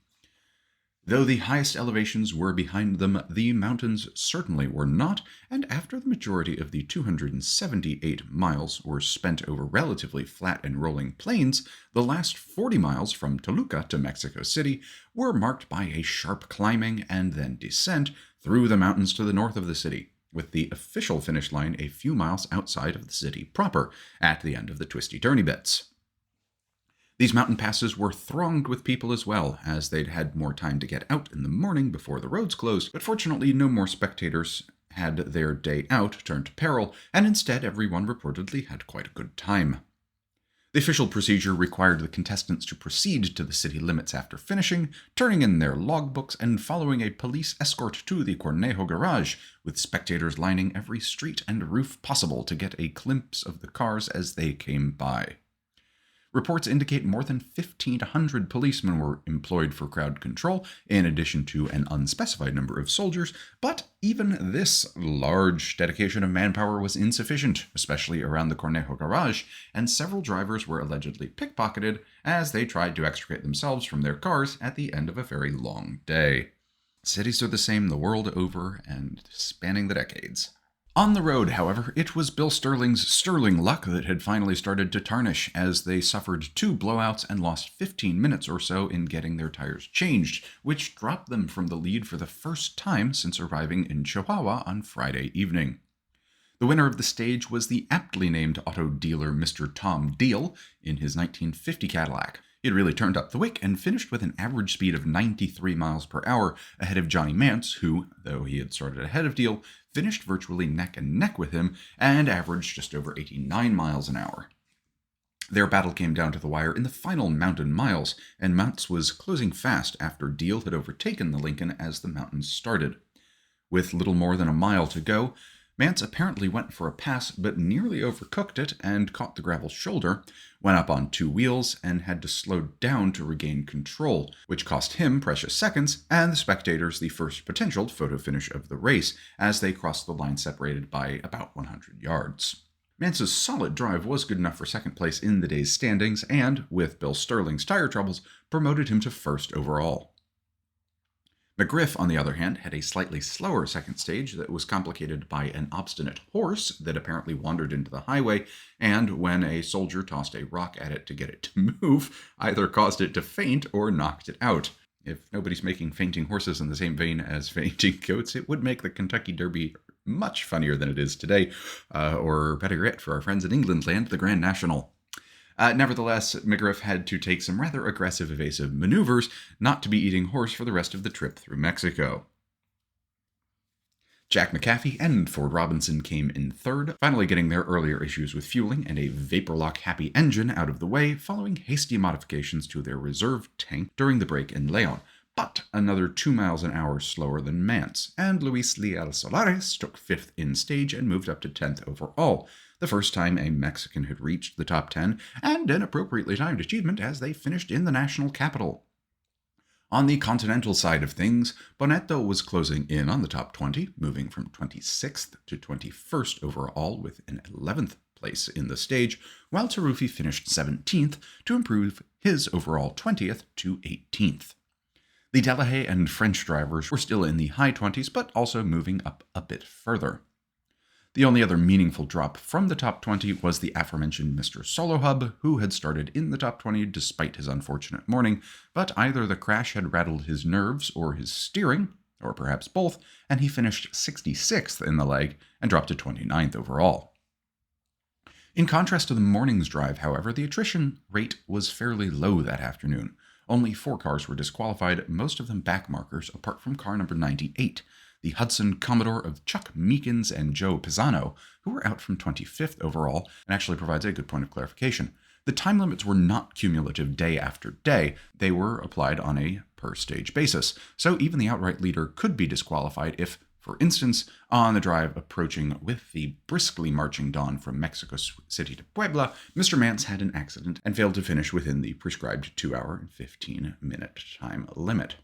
Though the highest elevations were behind them, the mountains certainly were not, and after the majority of the 278 miles were spent over relatively flat and rolling plains, the last 40 miles from Toluca to Mexico City were marked by a sharp climbing and then descent through the mountains to the north of the city, with the official finish line a few miles outside of the city proper, at the end of the twisty-turny bits. These mountain passes were thronged with people as well, as they'd had more time to get out in the morning before the roads closed, but fortunately no more spectators had their day out turn to peril, and instead everyone reportedly had quite a good time. The official procedure required the contestants to proceed to the city limits after finishing, turning in their logbooks and following a police escort to the Cornejo garage, with spectators lining every street and roof possible to get a glimpse of the cars as they came by. Reports indicate more than 1,500 policemen were employed for crowd control, in addition to an unspecified number of soldiers, but even this large dedication of manpower was insufficient, especially around the Cornejo garage, and several drivers were allegedly pickpocketed as they tried to extricate themselves from their cars at the end of a very long day. Cities are the same the world over and spanning the decades. On the road, however, it was Bill Sterling's sterling luck that had finally started to tarnish, as they suffered 2 blowouts and lost 15 minutes or so in getting their tires changed, which dropped them from the lead for the first time since arriving in Chihuahua on Friday evening. The winner of the stage was the aptly named auto dealer Mr. Tom Deal in his 1950 Cadillac. It really turned up the wick and finished with an average speed of 93 miles per hour ahead of Johnny Mance, who, though he had started ahead of Deal, finished virtually neck and neck with him and averaged just over 89 miles an hour. Their battle came down to the wire in the final mountain miles, and Mance was closing fast after Deal had overtaken the Lincoln as the mountains started. With little more than a mile to go, Mance apparently went for a pass, but nearly overcooked it and caught the gravel shoulder, went up on 2 wheels, and had to slow down to regain control, which cost him precious seconds, and the spectators the first potential photo finish of the race, as they crossed the line separated by about 100 yards. Mance's solid drive was good enough for second place in the day's standings, and, with Bill Sterling's tire troubles, promoted him to first overall. McGriff, on the other hand, had a slightly slower second stage that was complicated by an obstinate horse that apparently wandered into the highway, and when a soldier tossed a rock at it to get it to move, either caused it to faint or knocked it out. If nobody's making fainting horses in the same vein as fainting goats, it would make the Kentucky Derby much funnier than it is today, or better yet, for our friends in England land, the Grand National. Nevertheless, McGriff had to take some rather aggressive evasive maneuvers not to be eating horse for the rest of the trip through Mexico. Jack McAfee and Ford Robinson came in third, finally getting their earlier issues with fueling and a Vaporlock happy engine out of the way following hasty modifications to their reserve tank during the break in Leon, but another 2 miles an hour slower than Mance, and Luis Leal Solares took 5th in stage and moved up to 10th overall, the first time a Mexican had reached the top 10, and an appropriately timed achievement as they finished in the national capital. On the continental side of things, Bonetto was closing in on the top 20, moving from 26th to 21st overall with an 11th place in the stage, while Taruffi finished 17th to improve his overall 20th to 18th. The Delahaye and French drivers were still in the high 20s, but also moving up a bit further. The only other meaningful drop from the top 20 was the aforementioned Mr. Solohub, who had started in the top 20 despite his unfortunate morning, but either the crash had rattled his nerves or his steering, or perhaps both, and he finished 66th in the leg and dropped to 29th overall. In contrast to the morning's drive, however, the attrition rate was fairly low that afternoon. Only 4 cars were disqualified, most of them backmarkers, apart from car number 98, the Hudson Commodore of Chuck Meekins and Joe Pisano, who were out from 25th overall, and actually provides a good point of clarification. The time limits were not cumulative day after day, they were applied on a per-stage basis, so even the outright leader could be disqualified if For instance, on the drive approaching with the briskly marching dawn from Mexico City to Puebla, Mr. Mance had an accident and failed to finish within the prescribed 2-hour and 15-minute time limit.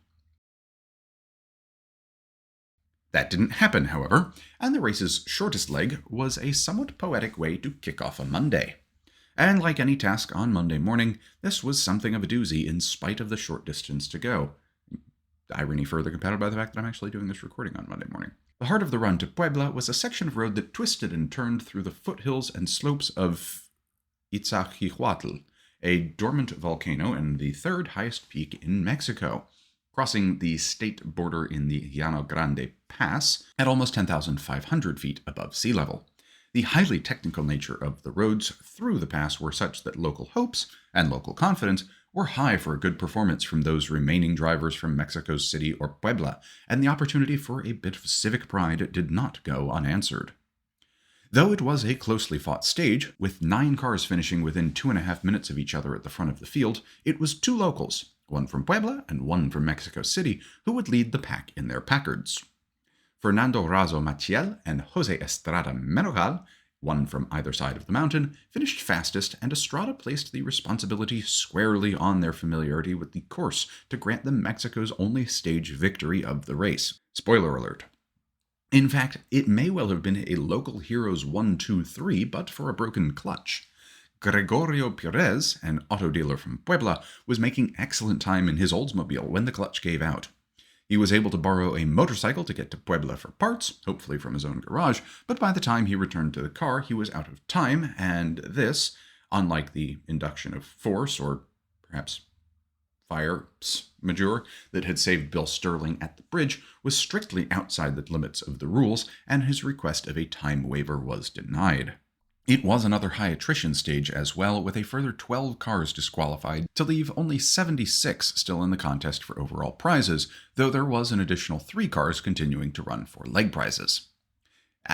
That didn't happen, however, and the race's shortest leg was a somewhat poetic way to kick off a Monday. And like any task on Monday morning, this was something of a doozy in spite of the short distance to go. Irony further compounded by the fact that I'm actually doing this recording on Monday morning. The heart of the run to Puebla was a section of road that twisted and turned through the foothills and slopes of Iztaccíhuatl, a dormant volcano and the third highest peak in Mexico, crossing the state border in the Llano Grande Pass at almost 10,500 feet above sea level. The highly technical nature of the roads through the pass were such that local hopes and local confidence were high for a good performance from those remaining drivers from Mexico City or Puebla, and the opportunity for a bit of civic pride did not go unanswered. Though it was a closely fought stage, with 9 cars finishing within 2.5 minutes of each other at the front of the field, it was 2 locals, one from Puebla and one from Mexico City, who would lead the pack in their Packards. Fernando Razo Maciel and Jose Estrada Menojal, one from either side of the mountain, finished fastest, and Estrada placed the responsibility squarely on their familiarity with the course to grant them Mexico's only stage victory of the race. Spoiler alert. In fact, it may well have been a local hero's 1-2-3, but for a broken clutch. Gregorio Perez, an auto dealer from Puebla, was making excellent time in his Oldsmobile when the clutch gave out. He was able to borrow a motorcycle to get to Puebla for parts, hopefully from his own garage, but by the time he returned to the car, he was out of time, and this, unlike the induction of force, or perhaps force majeure, that had saved Bill Sterling at the bridge, was strictly outside the limits of the rules, and his request of a time waiver was denied. It was another high attrition stage as well, with a further 12 cars disqualified to leave only 76 still in the contest for overall prizes, though there was an additional 3 cars continuing to run for leg prizes.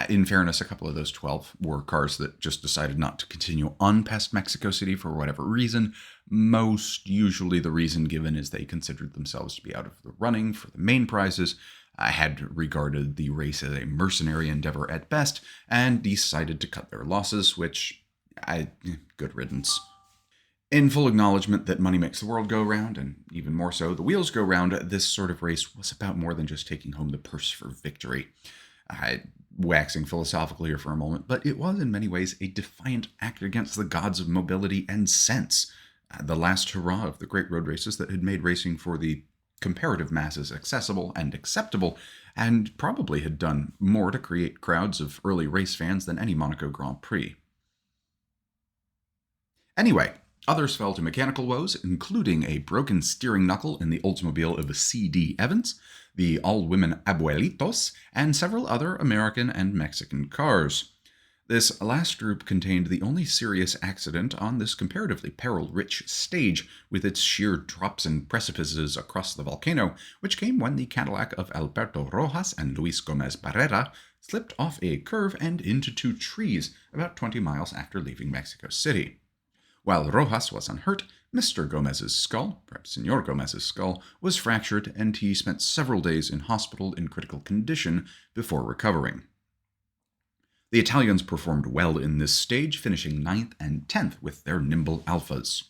In fairness, a couple of those 12 were cars that just decided not to continue on past Mexico City for whatever reason. Most usually the reason given is they considered themselves to be out of the running for the main prizes, had regarded the race as a mercenary endeavor at best, and decided to cut their losses, which, good riddance. In full acknowledgement that money makes the world go round, and even more so, the wheels go round, this sort of race was about more than just taking home the purse for victory. Waxing philosophical here for a moment, but it was in many ways a defiant act against the gods of mobility and sense, the last hurrah of the great road races that had made racing for the comparative masses accessible and acceptable, and probably had done more to create crowds of early race fans than any Monaco Grand Prix. Anyway, others fell to mechanical woes, including a broken steering knuckle in the Oldsmobile of C.D. Evans, the all-women Abuelitos, and several other American and Mexican cars. This last group contained the only serious accident on this comparatively peril-rich stage, with its sheer drops and precipices across the volcano, which came when the Cadillac of Alberto Rojas and Luis Gomez Barrera slipped off a curve and into 2 trees about 20 miles after leaving Mexico City. While Rojas was unhurt, Mr. Gomez's skull, perhaps Senor Gomez's skull, was fractured, and he spent several days in hospital in critical condition before recovering. The Italians performed well in this stage, finishing 9th and 10th with their nimble Alphas.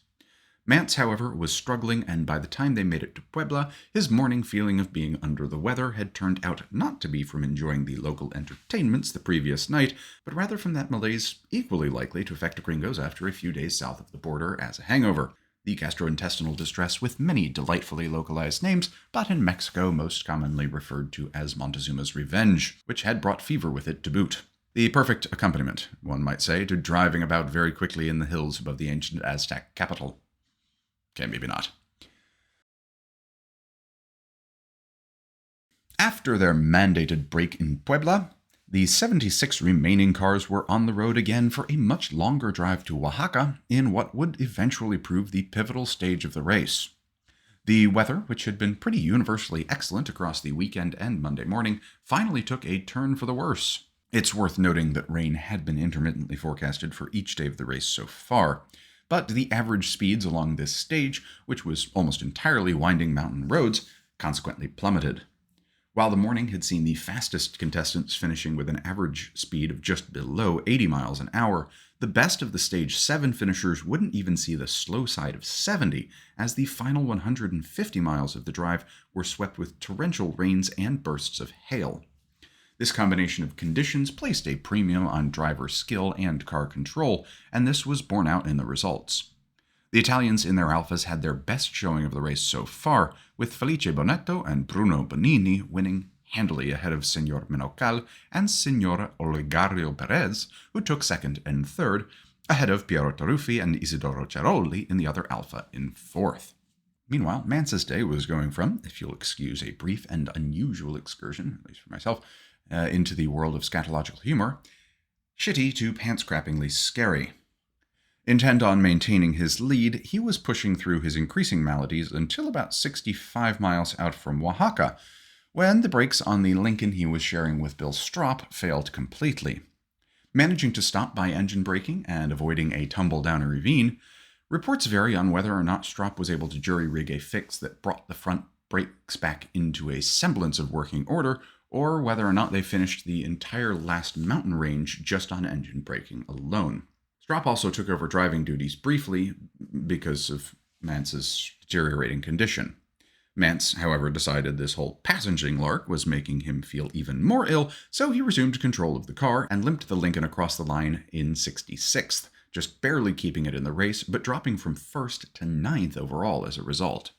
Mance, however, was struggling, and by the time they made it to Puebla, his morning feeling of being under the weather had turned out not to be from enjoying the local entertainments the previous night, but rather from that malaise equally likely to affect gringos after a few days south of the border as a hangover. The gastrointestinal distress with many delightfully localized names, but in Mexico most commonly referred to as Montezuma's Revenge, which had brought fever with it to boot. The perfect accompaniment, one might say, to driving about very quickly in the hills above the ancient Aztec capital. Okay, maybe not. After their mandated break in Puebla, the 76 remaining cars were on the road again for a much longer drive to Oaxaca in what would eventually prove the pivotal stage of the race. The weather, which had been pretty universally excellent across the weekend and Monday morning, finally took a turn for the worse. It's worth noting that rain had been intermittently forecasted for each day of the race so far, but the average speeds along this stage, which was almost entirely winding mountain roads, consequently plummeted. While the morning had seen the fastest contestants finishing with an average speed of just below 80 miles an hour, the best of the Stage 7 finishers wouldn't even see the slow side of 70, as the final 150 miles of the drive were swept with torrential rains and bursts of hail. This combination of conditions placed a premium on driver skill and car control, and this was borne out in the results. The Italians in their Alphas had their best showing of the race so far, with Felice Bonetto and Bruno Bonini winning handily ahead of Senor Menocal and Senor Olegario Perez, who took second and third, ahead of Piero Taruffi and Isidoro Ceroli in the other Alpha in fourth. Meanwhile, Mance's day was going from, if you'll excuse a brief and unusual excursion, at least for myself, into the world of scatological humor, shitty to pants-crappingly scary. Intent on maintaining his lead, he was pushing through his increasing maladies until about 65 miles out from Oaxaca, when the brakes on the Lincoln he was sharing with Bill Strop failed completely. Managing to stop by engine braking and avoiding a tumble down a ravine, reports vary on whether or not Strop was able to jury-rig a fix that brought the front brakes back into a semblance of working order, or whether or not they finished the entire last mountain range just on engine braking alone. Strop also took over driving duties briefly because of Mance's deteriorating condition. Mance, however, decided this whole passenging lark was making him feel even more ill, so he resumed control of the car and limped the Lincoln across the line in 66th, just barely keeping it in the race, but dropping from 1st to 9th overall as a result.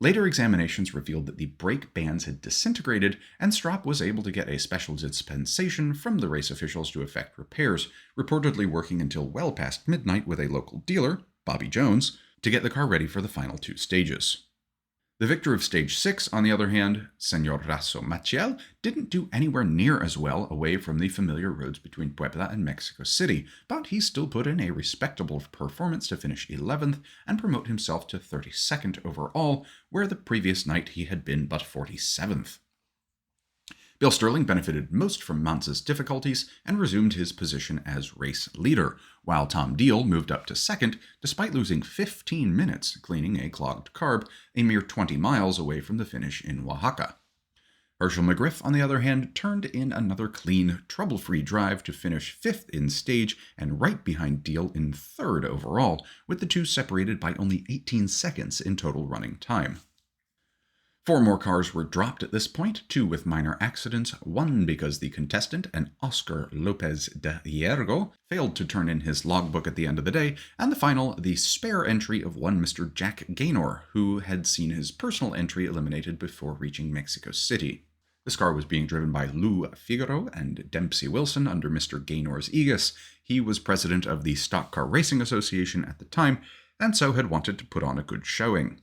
Later examinations revealed that the brake bands had disintegrated, and Strop was able to get a special dispensation from the race officials to effect repairs, reportedly working until well past midnight with a local dealer, Bobby Jones, to get the car ready for the final two stages. The victor of Stage 6, on the other hand, Senor Rasso Maciel, didn't do anywhere near as well away from the familiar roads between Puebla and Mexico City, but he still put in a respectable performance to finish 11th and promote himself to 32nd overall, where the previous night he had been but 47th. Bill Sterling benefited most from Mance's difficulties and resumed his position as race leader, while Tom Deal moved up to second despite losing 15 minutes cleaning a clogged carb a mere 20 miles away from the finish in Oaxaca. Hershell McGriff, on the other hand, turned in another clean, trouble-free drive to finish 5th in stage and right behind Deal in 3rd overall, with the two separated by only 18 seconds in total running time. 4 more cars were dropped at this point, 2 with minor accidents, 1 because the contestant, an Oscar Lopez de Hierro, failed to turn in his logbook at the end of the day, and the final, the spare entry of one Mr. Jack Gaynor, who had seen his personal entry eliminated before reaching Mexico City. This car was being driven by Lou Figaro and Dempsey Wilson under Mr. Gaynor's aegis. He was president of the Stock Car Racing Association at the time, and so had wanted to put on a good showing.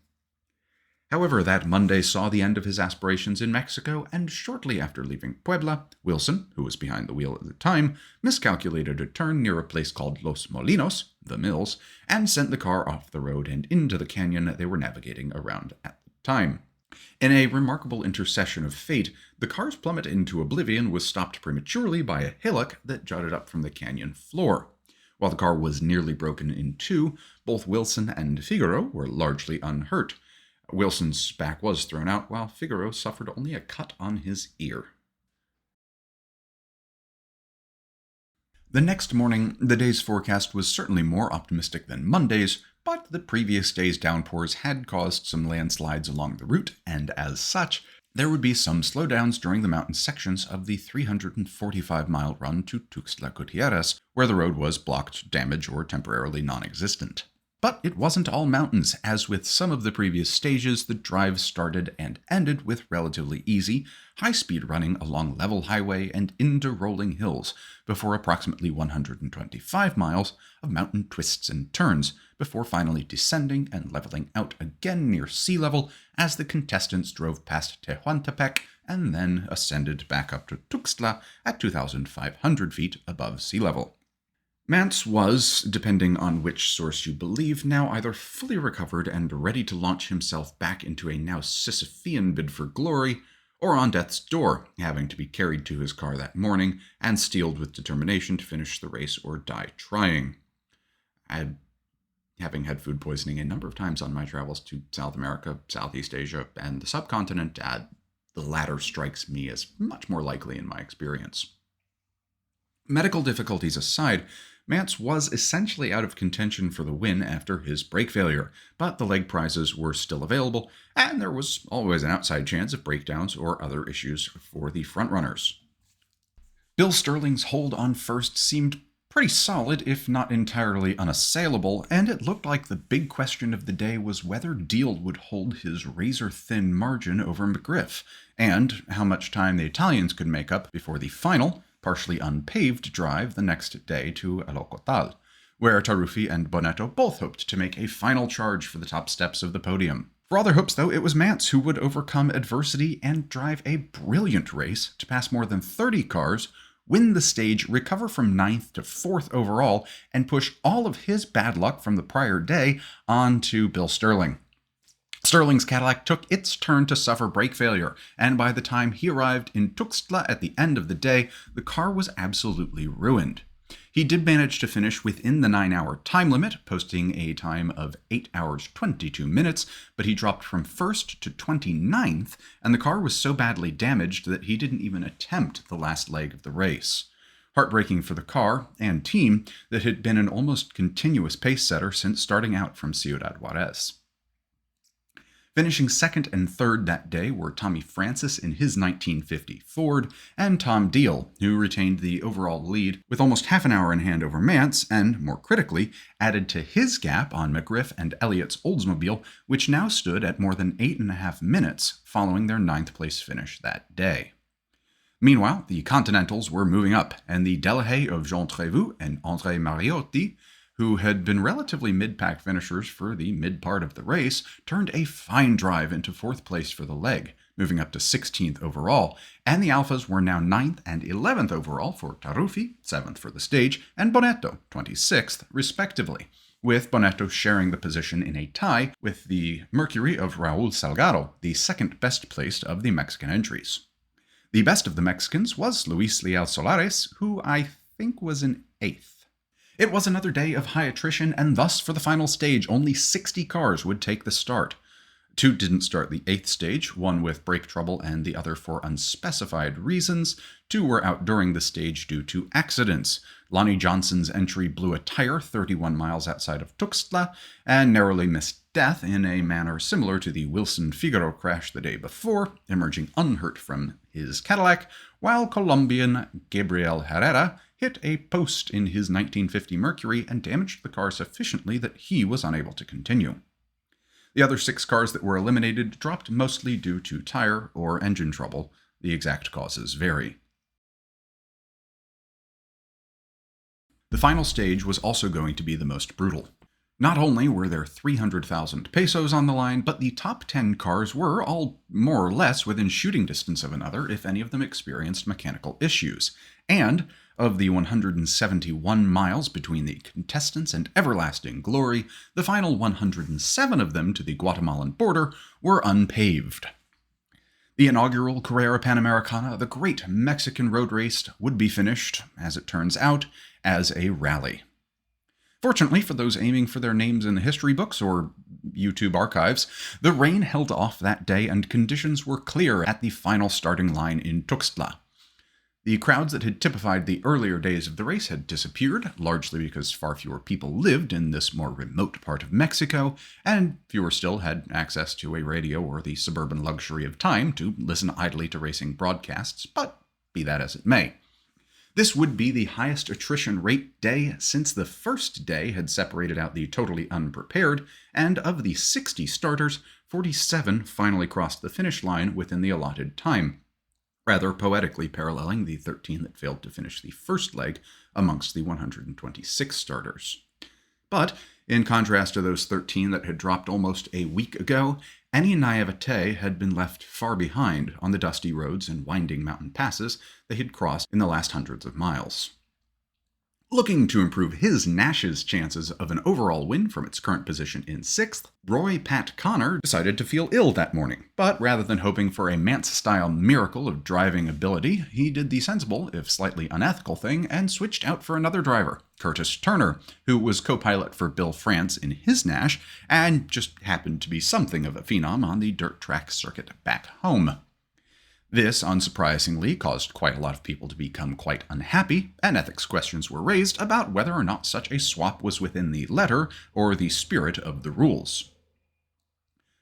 However, that Monday saw the end of his aspirations in Mexico, and shortly after leaving Puebla, Wilson, who was behind the wheel at the time, miscalculated a turn near a place called Los Molinos, the Mills, and sent the car off the road and into the canyon they were navigating around at the time. In a remarkable intercession of fate, the car's plummet into oblivion was stopped prematurely by a hillock that jutted up from the canyon floor. While the car was nearly broken in two, both Wilson and Figaro were largely unhurt. Wilson's back was thrown out, while Figaro suffered only a cut on his ear. The next morning, the day's forecast was certainly more optimistic than Monday's, but the previous day's downpours had caused some landslides along the route, and as such, there would be some slowdowns during the mountain sections of the 345-mile run to Tuxtla Gutierrez, where the road was blocked, damaged, or temporarily non-existent. But it wasn't all mountains, as with some of the previous stages, the drive started and ended with relatively easy, high-speed running along level highway and into rolling hills, before approximately 125 miles of mountain twists and turns, before finally descending and leveling out again near sea level as the contestants drove past Tehuantepec and then ascended back up to Tuxtla at 2,500 feet above sea level. Mance was, depending on which source you believe, now either fully recovered and ready to launch himself back into a now Sisyphean bid for glory, or on death's door, having to be carried to his car that morning and steeled with determination to finish the race or die trying. Having had food poisoning a number of times on my travels to South America, Southeast Asia, and the subcontinent, the latter strikes me as much more likely in my experience. Medical difficulties aside, Mance was essentially out of contention for the win after his brake failure, but the leg prizes were still available, and there was always an outside chance of breakdowns or other issues for the frontrunners. Bill Sterling's hold on first seemed pretty solid, if not entirely unassailable, and it looked like the big question of the day was whether Deal would hold his razor-thin margin over McGriff, and how much time the Italians could make up before the final, partially unpaved drive the next day to El Ocotal, where Taruffi and Bonetto both hoped to make a final charge for the top steps of the podium. For all their hopes, though, it was Mance who would overcome adversity and drive a brilliant race to pass more than 30 cars, win the stage, recover from 9th to 4th overall, and push all of his bad luck from the prior day onto Bill Sterling. Sterling's Cadillac took its turn to suffer brake failure, and by the time he arrived in Tuxtla at the end of the day, the car was absolutely ruined. He did manage to finish within the 9-hour time limit, posting a time of 8 hours 22 minutes, but he dropped from 1st to 29th, and the car was so badly damaged that he didn't even attempt the last leg of the race. Heartbreaking for the car and team that had been an almost continuous pace setter since starting out from Ciudad Juarez. Finishing second and third that day were Tommy Francis in his 1950 Ford, and Tom Deal, who retained the overall lead with almost half an hour in hand over Mance, and, more critically, added to his gap on McGriff and Elliot's Oldsmobile, which now stood at more than 8.5 minutes following their 9th place finish that day. Meanwhile, the Continentals were moving up, and the Delahaye of Jean Trévoux and André Mariotti, who had been relatively mid-pack finishers for the mid-part of the race, turned a fine drive into 4th place for the leg, moving up to 16th overall, and the Alphas were now 9th and 11th overall for Taruffi, 7th for the stage, and Bonetto, 26th, respectively, with Bonetto sharing the position in a tie with the Mercury of Raul Salgado, the second best placed of the Mexican entries. The best of the Mexicans was Luis Leal Solares, who I think was in 8th. It was another day of high attrition, and thus for the final stage, only 60 cars would take the start. 2 didn't start the 8th stage, one with brake trouble and the other for unspecified reasons. 2 were out during the stage due to accidents. Lonnie Johnson's entry blew a tire 31 miles outside of Tuxtla and narrowly missed death in a manner similar to the Wilson-Figaro crash the day before, emerging unhurt from his Cadillac, while Colombian Gabriel Herrera hit a post in his 1950 Mercury and damaged the car sufficiently that he was unable to continue. The other 6 cars that were eliminated dropped mostly due to tire or engine trouble. The exact causes vary. The final stage was also going to be the most brutal. Not only were there 300,000 pesos on the line, but the top 10 cars were all more or less within shooting distance of another if any of them experienced mechanical issues. And of the 171 miles between the contestants and everlasting glory, the final 107 of them to the Guatemalan border were unpaved. The inaugural Carrera Panamericana, the great Mexican road race, would be finished, as it turns out, as a rally. Fortunately for those aiming for their names in the history books or YouTube archives, the rain held off that day and conditions were clear at the final starting line in Tuxtla. The crowds that had typified the earlier days of the race had disappeared, largely because far fewer people lived in this more remote part of Mexico, and fewer still had access to a radio or the suburban luxury of time to listen idly to racing broadcasts, but be that as it may. This would be the highest attrition rate day since the first day had separated out the totally unprepared, and of the 60 starters, 47 finally crossed the finish line within the allotted time, rather poetically paralleling the 13 that failed to finish the first leg amongst the 126 starters. But, in contrast to those 13 that had dropped almost a week ago, any naivete had been left far behind on the dusty roads and winding mountain passes they had crossed in the last hundreds of miles. Looking to improve his Nash's chances of an overall win from its current position in 6th, Roy Pat Connor decided to feel ill that morning, but rather than hoping for a Mance-style miracle of driving ability, he did the sensible, if slightly unethical thing, and switched out for another driver, Curtis Turner, who was co-pilot for Bill France in his Nash, and just happened to be something of a phenom on the dirt track circuit back home. This, unsurprisingly, caused quite a lot of people to become quite unhappy, and ethics questions were raised about whether or not such a swap was within the letter or the spirit of the rules.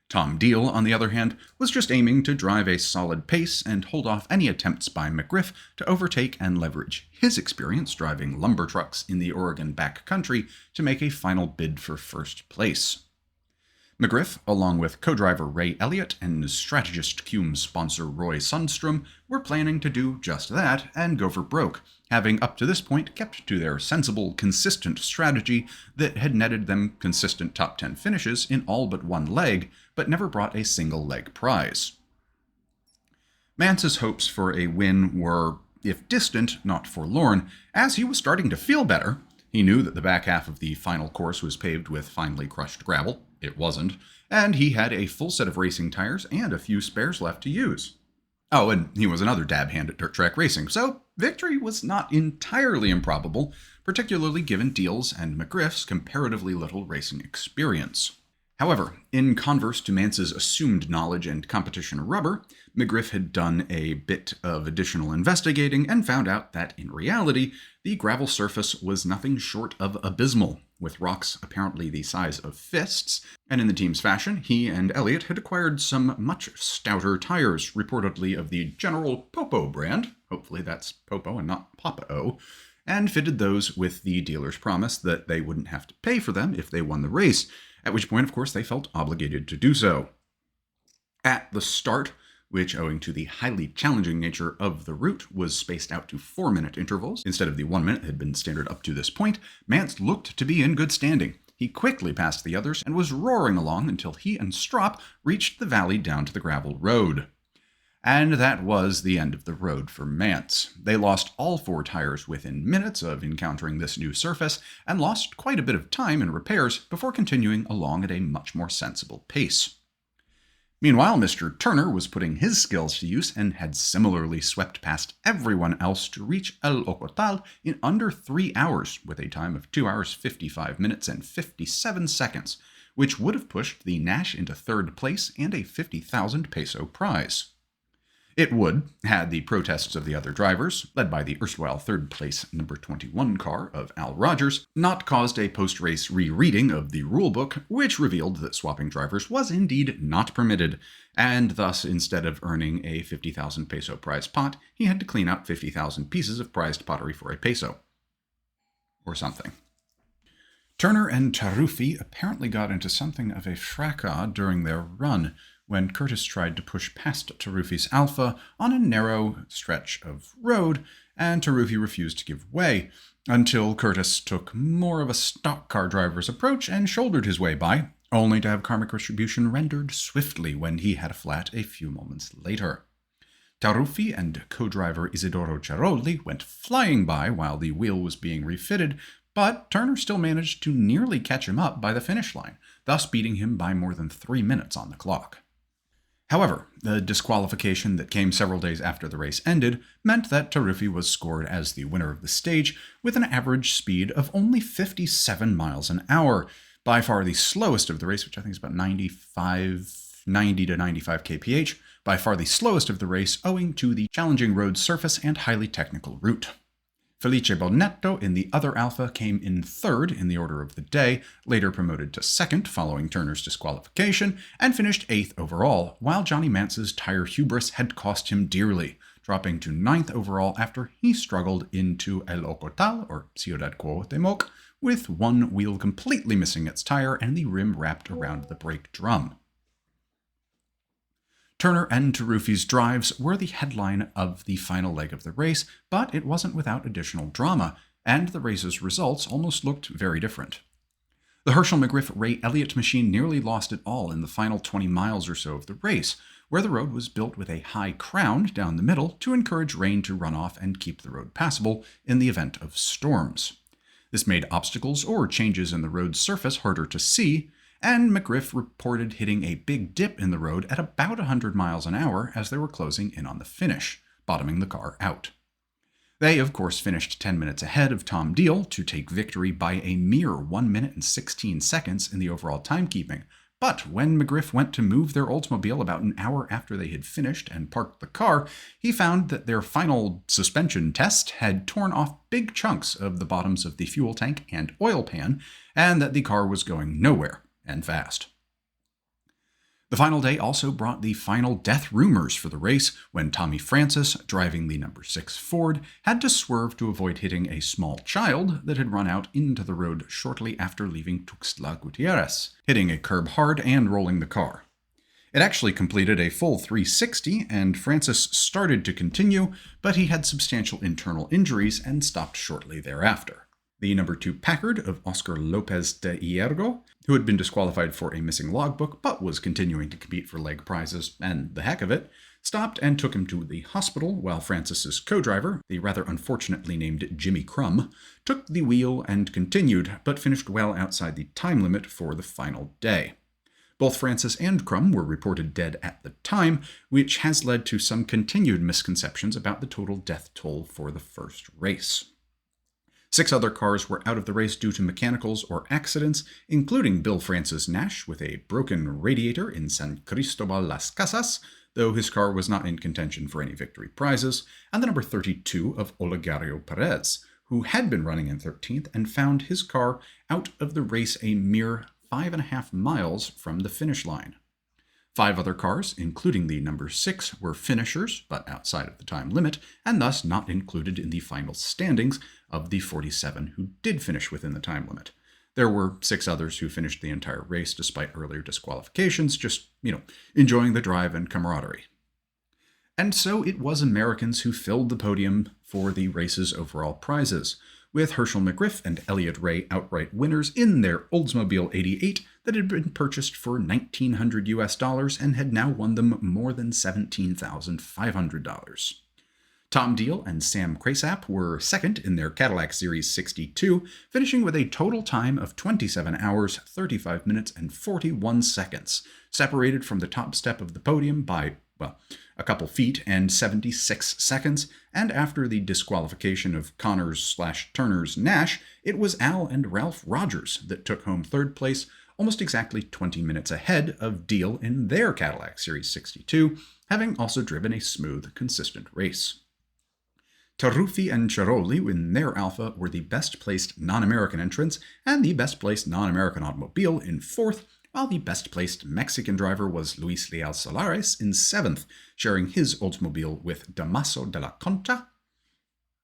Tom Deal, on the other hand, was just aiming to drive a solid pace and hold off any attempts by McGriff to overtake and leverage his experience driving lumber trucks in the Oregon backcountry to make a final bid for first place. McGriff, along with co-driver Ray Elliot and strategist Cume sponsor Roy Sundstrom, were planning to do just that and go for broke, having up to this point kept to their sensible, consistent strategy that had netted them consistent top 10 finishes in all but one leg, but never brought a single leg prize. Mance's hopes for a win were, if distant, not forlorn, as he was starting to feel better. He knew that the back half of the final course was paved with finely crushed gravel. It wasn't, and he had a full set of racing tires and a few spares left to use. Oh, and he was another dab hand at dirt track racing, so victory was not entirely improbable, particularly given Deal's and McGriff's comparatively little racing experience. However, in converse to Mance's assumed knowledge and competition rubber, McGriff had done a bit of additional investigating and found out that, in reality, the gravel surface was nothing short of abysmal, with rocks apparently the size of fists, and in the team's fashion, he and Elliot had acquired some much stouter tires, reportedly of the General Popo brand, hopefully that's Popo and not Papa-O, and fitted those with the dealer's promise that they wouldn't have to pay for them if they won the race, at which point, of course, they felt obligated to do so. At the start, which, owing to the highly challenging nature of the route, was spaced out to 4-minute intervals, instead of the 1 minute that had been standard up to this point, Mance looked to be in good standing. He quickly passed the others and was roaring along until he and Strop reached the valley down to the gravel road. And that was the end of the road for Mance. They lost all 4 tires within minutes of encountering this new surface, and lost quite a bit of time in repairs before continuing along at a much more sensible pace. Meanwhile, Mr. Turner was putting his skills to use and had similarly swept past everyone else to reach El Ocotal in under 3 hours, with a time of 2 hours 55 minutes and 57 seconds, which would have pushed the Nash into 3rd place and a 50,000 peso prize. It would, had the protests of the other drivers, led by the erstwhile 3rd place number 21 car of Al Rogers, not caused a post-race rereading of the rulebook, which revealed that swapping drivers was indeed not permitted, and thus, instead of earning a 50,000 peso prize pot, he had to clean out 50,000 pieces of prized pottery for a peso. Or something. Turner and Taruffi apparently got into something of a fracas during their run, when Curtis tried to push past Taruffi's Alpha on a narrow stretch of road, and Taruffi refused to give way, until Curtis took more of a stock car driver's approach and shouldered his way by, only to have karmic retribution rendered swiftly when he had a flat a few moments later. Taruffi and co-driver Isidoro Ceroli went flying by while the wheel was being refitted, but Turner still managed to nearly catch him up by the finish line, thus beating him by more than 3 minutes on the clock. However, the disqualification that came several days after the race ended meant that Taruffi was scored as the winner of the stage with an average speed of only 57 miles an hour, by far the slowest of the race, which I think is about 90 to 95 kph, by far the slowest of the race owing to the challenging road surface and highly technical route. Felice Bonetto in the other Alpha came in 3rd in the order of the day, later promoted to 2nd following Turner's disqualification, and finished 8th overall, while Johnny Mance's tire hubris had cost him dearly, dropping to 9th overall after he struggled into El Ocotal, or Ciudad Cuauhtémoc, with one wheel completely missing its tire and the rim wrapped around the brake drum. Turner and Taruffi's drives were the headline of the final leg of the race, but it wasn't without additional drama, and the race's results almost looked very different. The Hershell McGriff Ray Elliot machine nearly lost it all in the final 20 miles or so of the race, where the road was built with a high crown down the middle to encourage rain to run off and keep the road passable in the event of storms. This made obstacles or changes in the road's surface harder to see, and McGriff reported hitting a big dip in the road at about 100 miles an hour as they were closing in on the finish, bottoming the car out. They, of course, finished 10 minutes ahead of Tom Deal to take victory by a mere 1 minute and 16 seconds in the overall timekeeping, But when McGriff went to move their Oldsmobile about an hour after they had finished and parked the car, he found that their final suspension test had torn off big chunks of the bottoms of the fuel tank and oil pan, and that the car was going nowhere, and fast. The final day also brought the final death rumors for the race when Tommy Francis, driving the number 6 Ford, had to swerve to avoid hitting a small child that had run out into the road shortly after leaving Tuxtla Gutierrez, hitting a curb hard and rolling the car. It actually completed a full 360, and Francis started to continue, but he had substantial internal injuries and stopped shortly thereafter. The number 2 Packard of Oscar Lopez de Hierro, who had been disqualified for a missing logbook but was continuing to compete for leg prizes and the heck of it, stopped and took him to the hospital while Francis's co-driver, the rather unfortunately named Jimmy Crum, took the wheel and continued, but finished well outside the time limit for the final day. Both Francis and Crum were reported dead at the time, which has led to some continued misconceptions about the total death toll for the first race. 6 other cars were out of the race due to mechanicals or accidents, including Bill Francis Nash with a broken radiator in San Cristobal Las Casas, though his car was not in contention for any victory prizes, and the number 32 of Olegario Perez, who had been running in 13th and found his car out of the race a mere 5.5 miles from the finish line. 5 other cars, including the number 6, were finishers, but outside of the time limit, and thus not included in the final standings of the 47 who did finish within the time limit. There were 6 others who finished the entire race despite earlier disqualifications, just, enjoying the drive and camaraderie. And so it was Americans who filled the podium for the race's overall prizes, with Hershell McGriff and Elliot Ray outright winners in their Oldsmobile 88 that had been purchased for $1,900 and had now won them more than $17,500. Tom Deal and Sam Cresap were second in their Cadillac Series 62, finishing with a total time of 27 hours, 35 minutes, and 41 seconds, separated from the top step of the podium by, a couple feet and 76 seconds, and after the disqualification of Connors/Turner's Nash, it was Al and Ralph Rogers that took home third place, almost exactly 20 minutes ahead of Deal in their Cadillac Series 62, having also driven a smooth, consistent race. Taruffi and Ciroli in their Alfa were the best-placed non-American entrants and the best-placed non-American automobile in 4th, while the best-placed Mexican driver was Luis Leal Solares in 7th, sharing his Oldsmobile with Damaso de la Concha,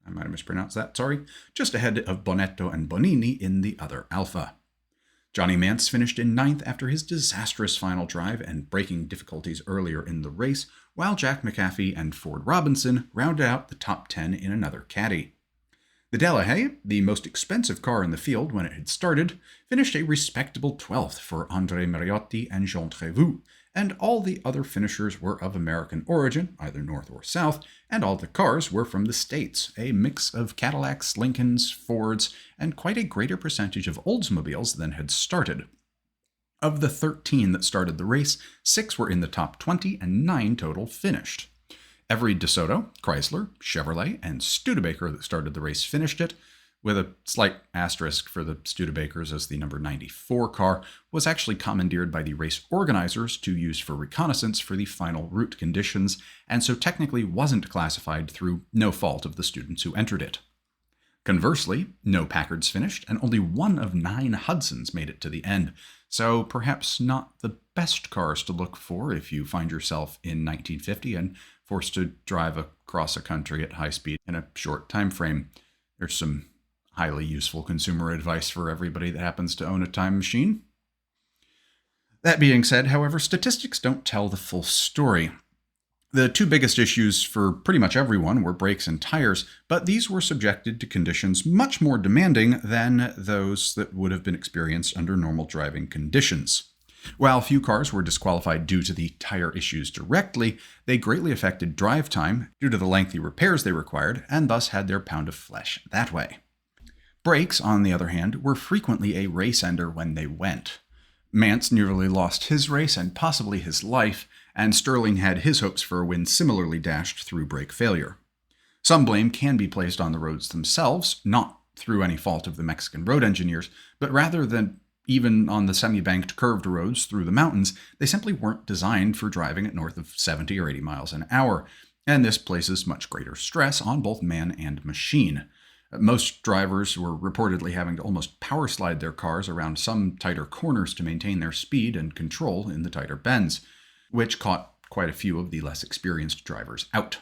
I might have mispronounced that, sorry, just ahead of Bonetto and Bonini in the other Alfa. Johnny Mance finished in 9th after his disastrous final drive and braking difficulties earlier in the race, while Jack McAfee and Ford Robinson rounded out the top 10 in another Caddy. The Delahaye, the most expensive car in the field when it had started, finished a respectable 12th for André Mariotti and Jean Trévoux, and all the other finishers were of American origin, either north or south, and all the cars were from the States, a mix of Cadillacs, Lincolns, Fords, and quite a greater percentage of Oldsmobiles than had started. Of the 13 that started the race, 6 were in the top 20 and 9 total finished. Every DeSoto, Chrysler, Chevrolet, and Studebaker that started the race finished it, with a slight asterisk for the Studebakers as the number 94 car was actually commandeered by the race organizers to use for reconnaissance for the final route conditions, and so technically wasn't classified through no fault of the students who entered it. Conversely, no Packards finished, and only 1 of 9 Hudsons made it to the end, so perhaps not the best cars to look for if you find yourself in 1950 and forced to drive across a country at high speed in a short time frame. There's some highly useful consumer advice for everybody that happens to own a time machine. That being said, however, statistics don't tell the full story. The 2 biggest issues for pretty much everyone were brakes and tires, but these were subjected to conditions much more demanding than those that would have been experienced under normal driving conditions. While few cars were disqualified due to the tire issues directly, they greatly affected drive time due to the lengthy repairs they required, and thus had their pound of flesh that way. Brakes, on the other hand, were frequently a race ender when they went. Mance nearly lost his race and possibly his life, and Sterling had his hopes for a win similarly dashed through brake failure. Some blame can be placed on the roads themselves, not through any fault of the Mexican road engineers, but rather than even on the semi-banked curved roads through the mountains, they simply weren't designed for driving at north of 70 or 80 miles an hour, and this places much greater stress on both man and machine. Most drivers were reportedly having to almost power slide their cars around some tighter corners to maintain their speed and control in the tighter bends, which caught quite a few of the less experienced drivers out.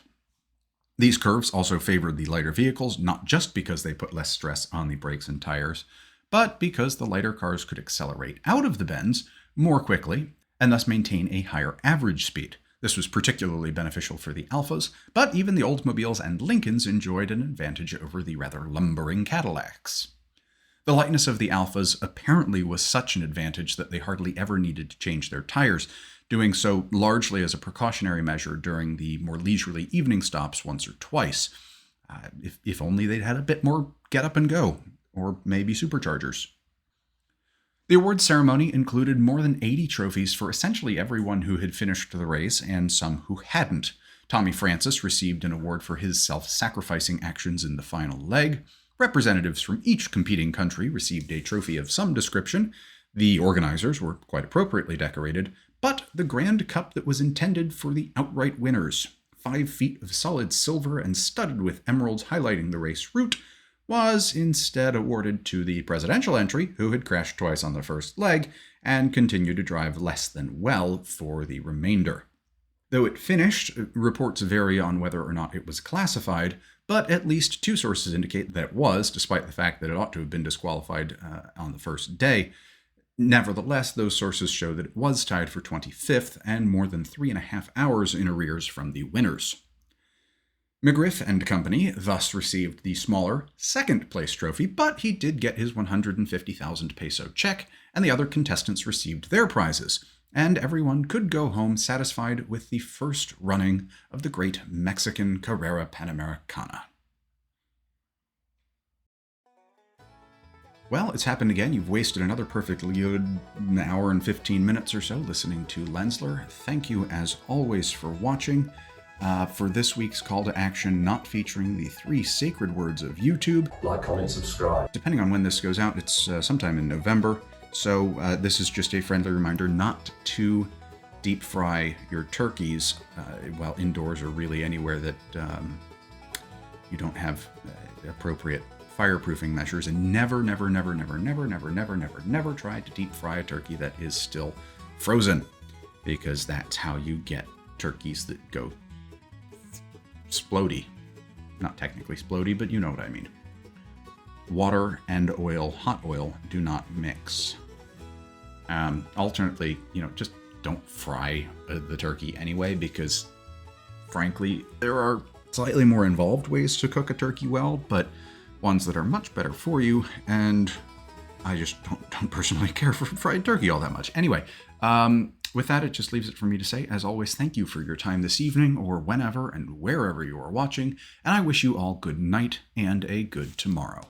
These curves also favored the lighter vehicles, not just because they put less stress on the brakes and tires, but because the lighter cars could accelerate out of the bends more quickly and thus maintain a higher average speed. This was particularly beneficial for the Alphas, but even the Oldsmobiles and Lincolns enjoyed an advantage over the rather lumbering Cadillacs. The lightness of the Alphas apparently was such an advantage that they hardly ever needed to change their tires, doing so largely as a precautionary measure during the more leisurely evening stops once or twice. If only they'd had a bit more get up and go, or maybe superchargers. The awards ceremony included more than 80 trophies for essentially everyone who had finished the race and some who hadn't. Tommy Francis received an award for his self-sacrificing actions in the final leg. Representatives from each competing country received a trophy of some description. The organizers were quite appropriately decorated, but the grand cup that was intended for the outright winners, 5 feet of solid silver and studded with emeralds highlighting the race route, was instead awarded to the presidential entry, who had crashed twice on the first leg and continued to drive less than well for the remainder. Though it finished, reports vary on whether or not it was classified, but at least 2 sources indicate that it was, despite the fact that it ought to have been disqualified on the first day. Nevertheless, those sources show that it was tied for 25th and more than 3.5 hours in arrears from the winners. McGriff and Company thus received the smaller second-place trophy, but he did get his 150,000 peso check, and the other contestants received their prizes, and everyone could go home satisfied with the first running of the great Mexican Carrera Panamericana. Well, it's happened again. You've wasted another perfectly good hour and 15 minutes or so listening to Lensler. Thank you, as always, for watching. For this week's call to action, not featuring the 3 sacred words of YouTube. Like, comment, subscribe. Depending on when this goes out, it's sometime in November. So this is just a friendly reminder not to deep fry your turkeys while indoors or really anywhere that you don't have appropriate fireproofing measures. And never try to deep fry a turkey that is still frozen, because that's how you get turkeys that go splody. Not technically splody, but you know what I mean. Water and oil, hot oil, do not mix. Alternately, just don't fry the turkey anyway, because frankly, there are slightly more involved ways to cook a turkey well, but ones that are much better for you, and I just don't personally care for fried turkey all that much. Anyway, with that, it just leaves it for me to say, as always, thank you for your time this evening, or whenever and wherever you are watching, and I wish you all good night and a good tomorrow.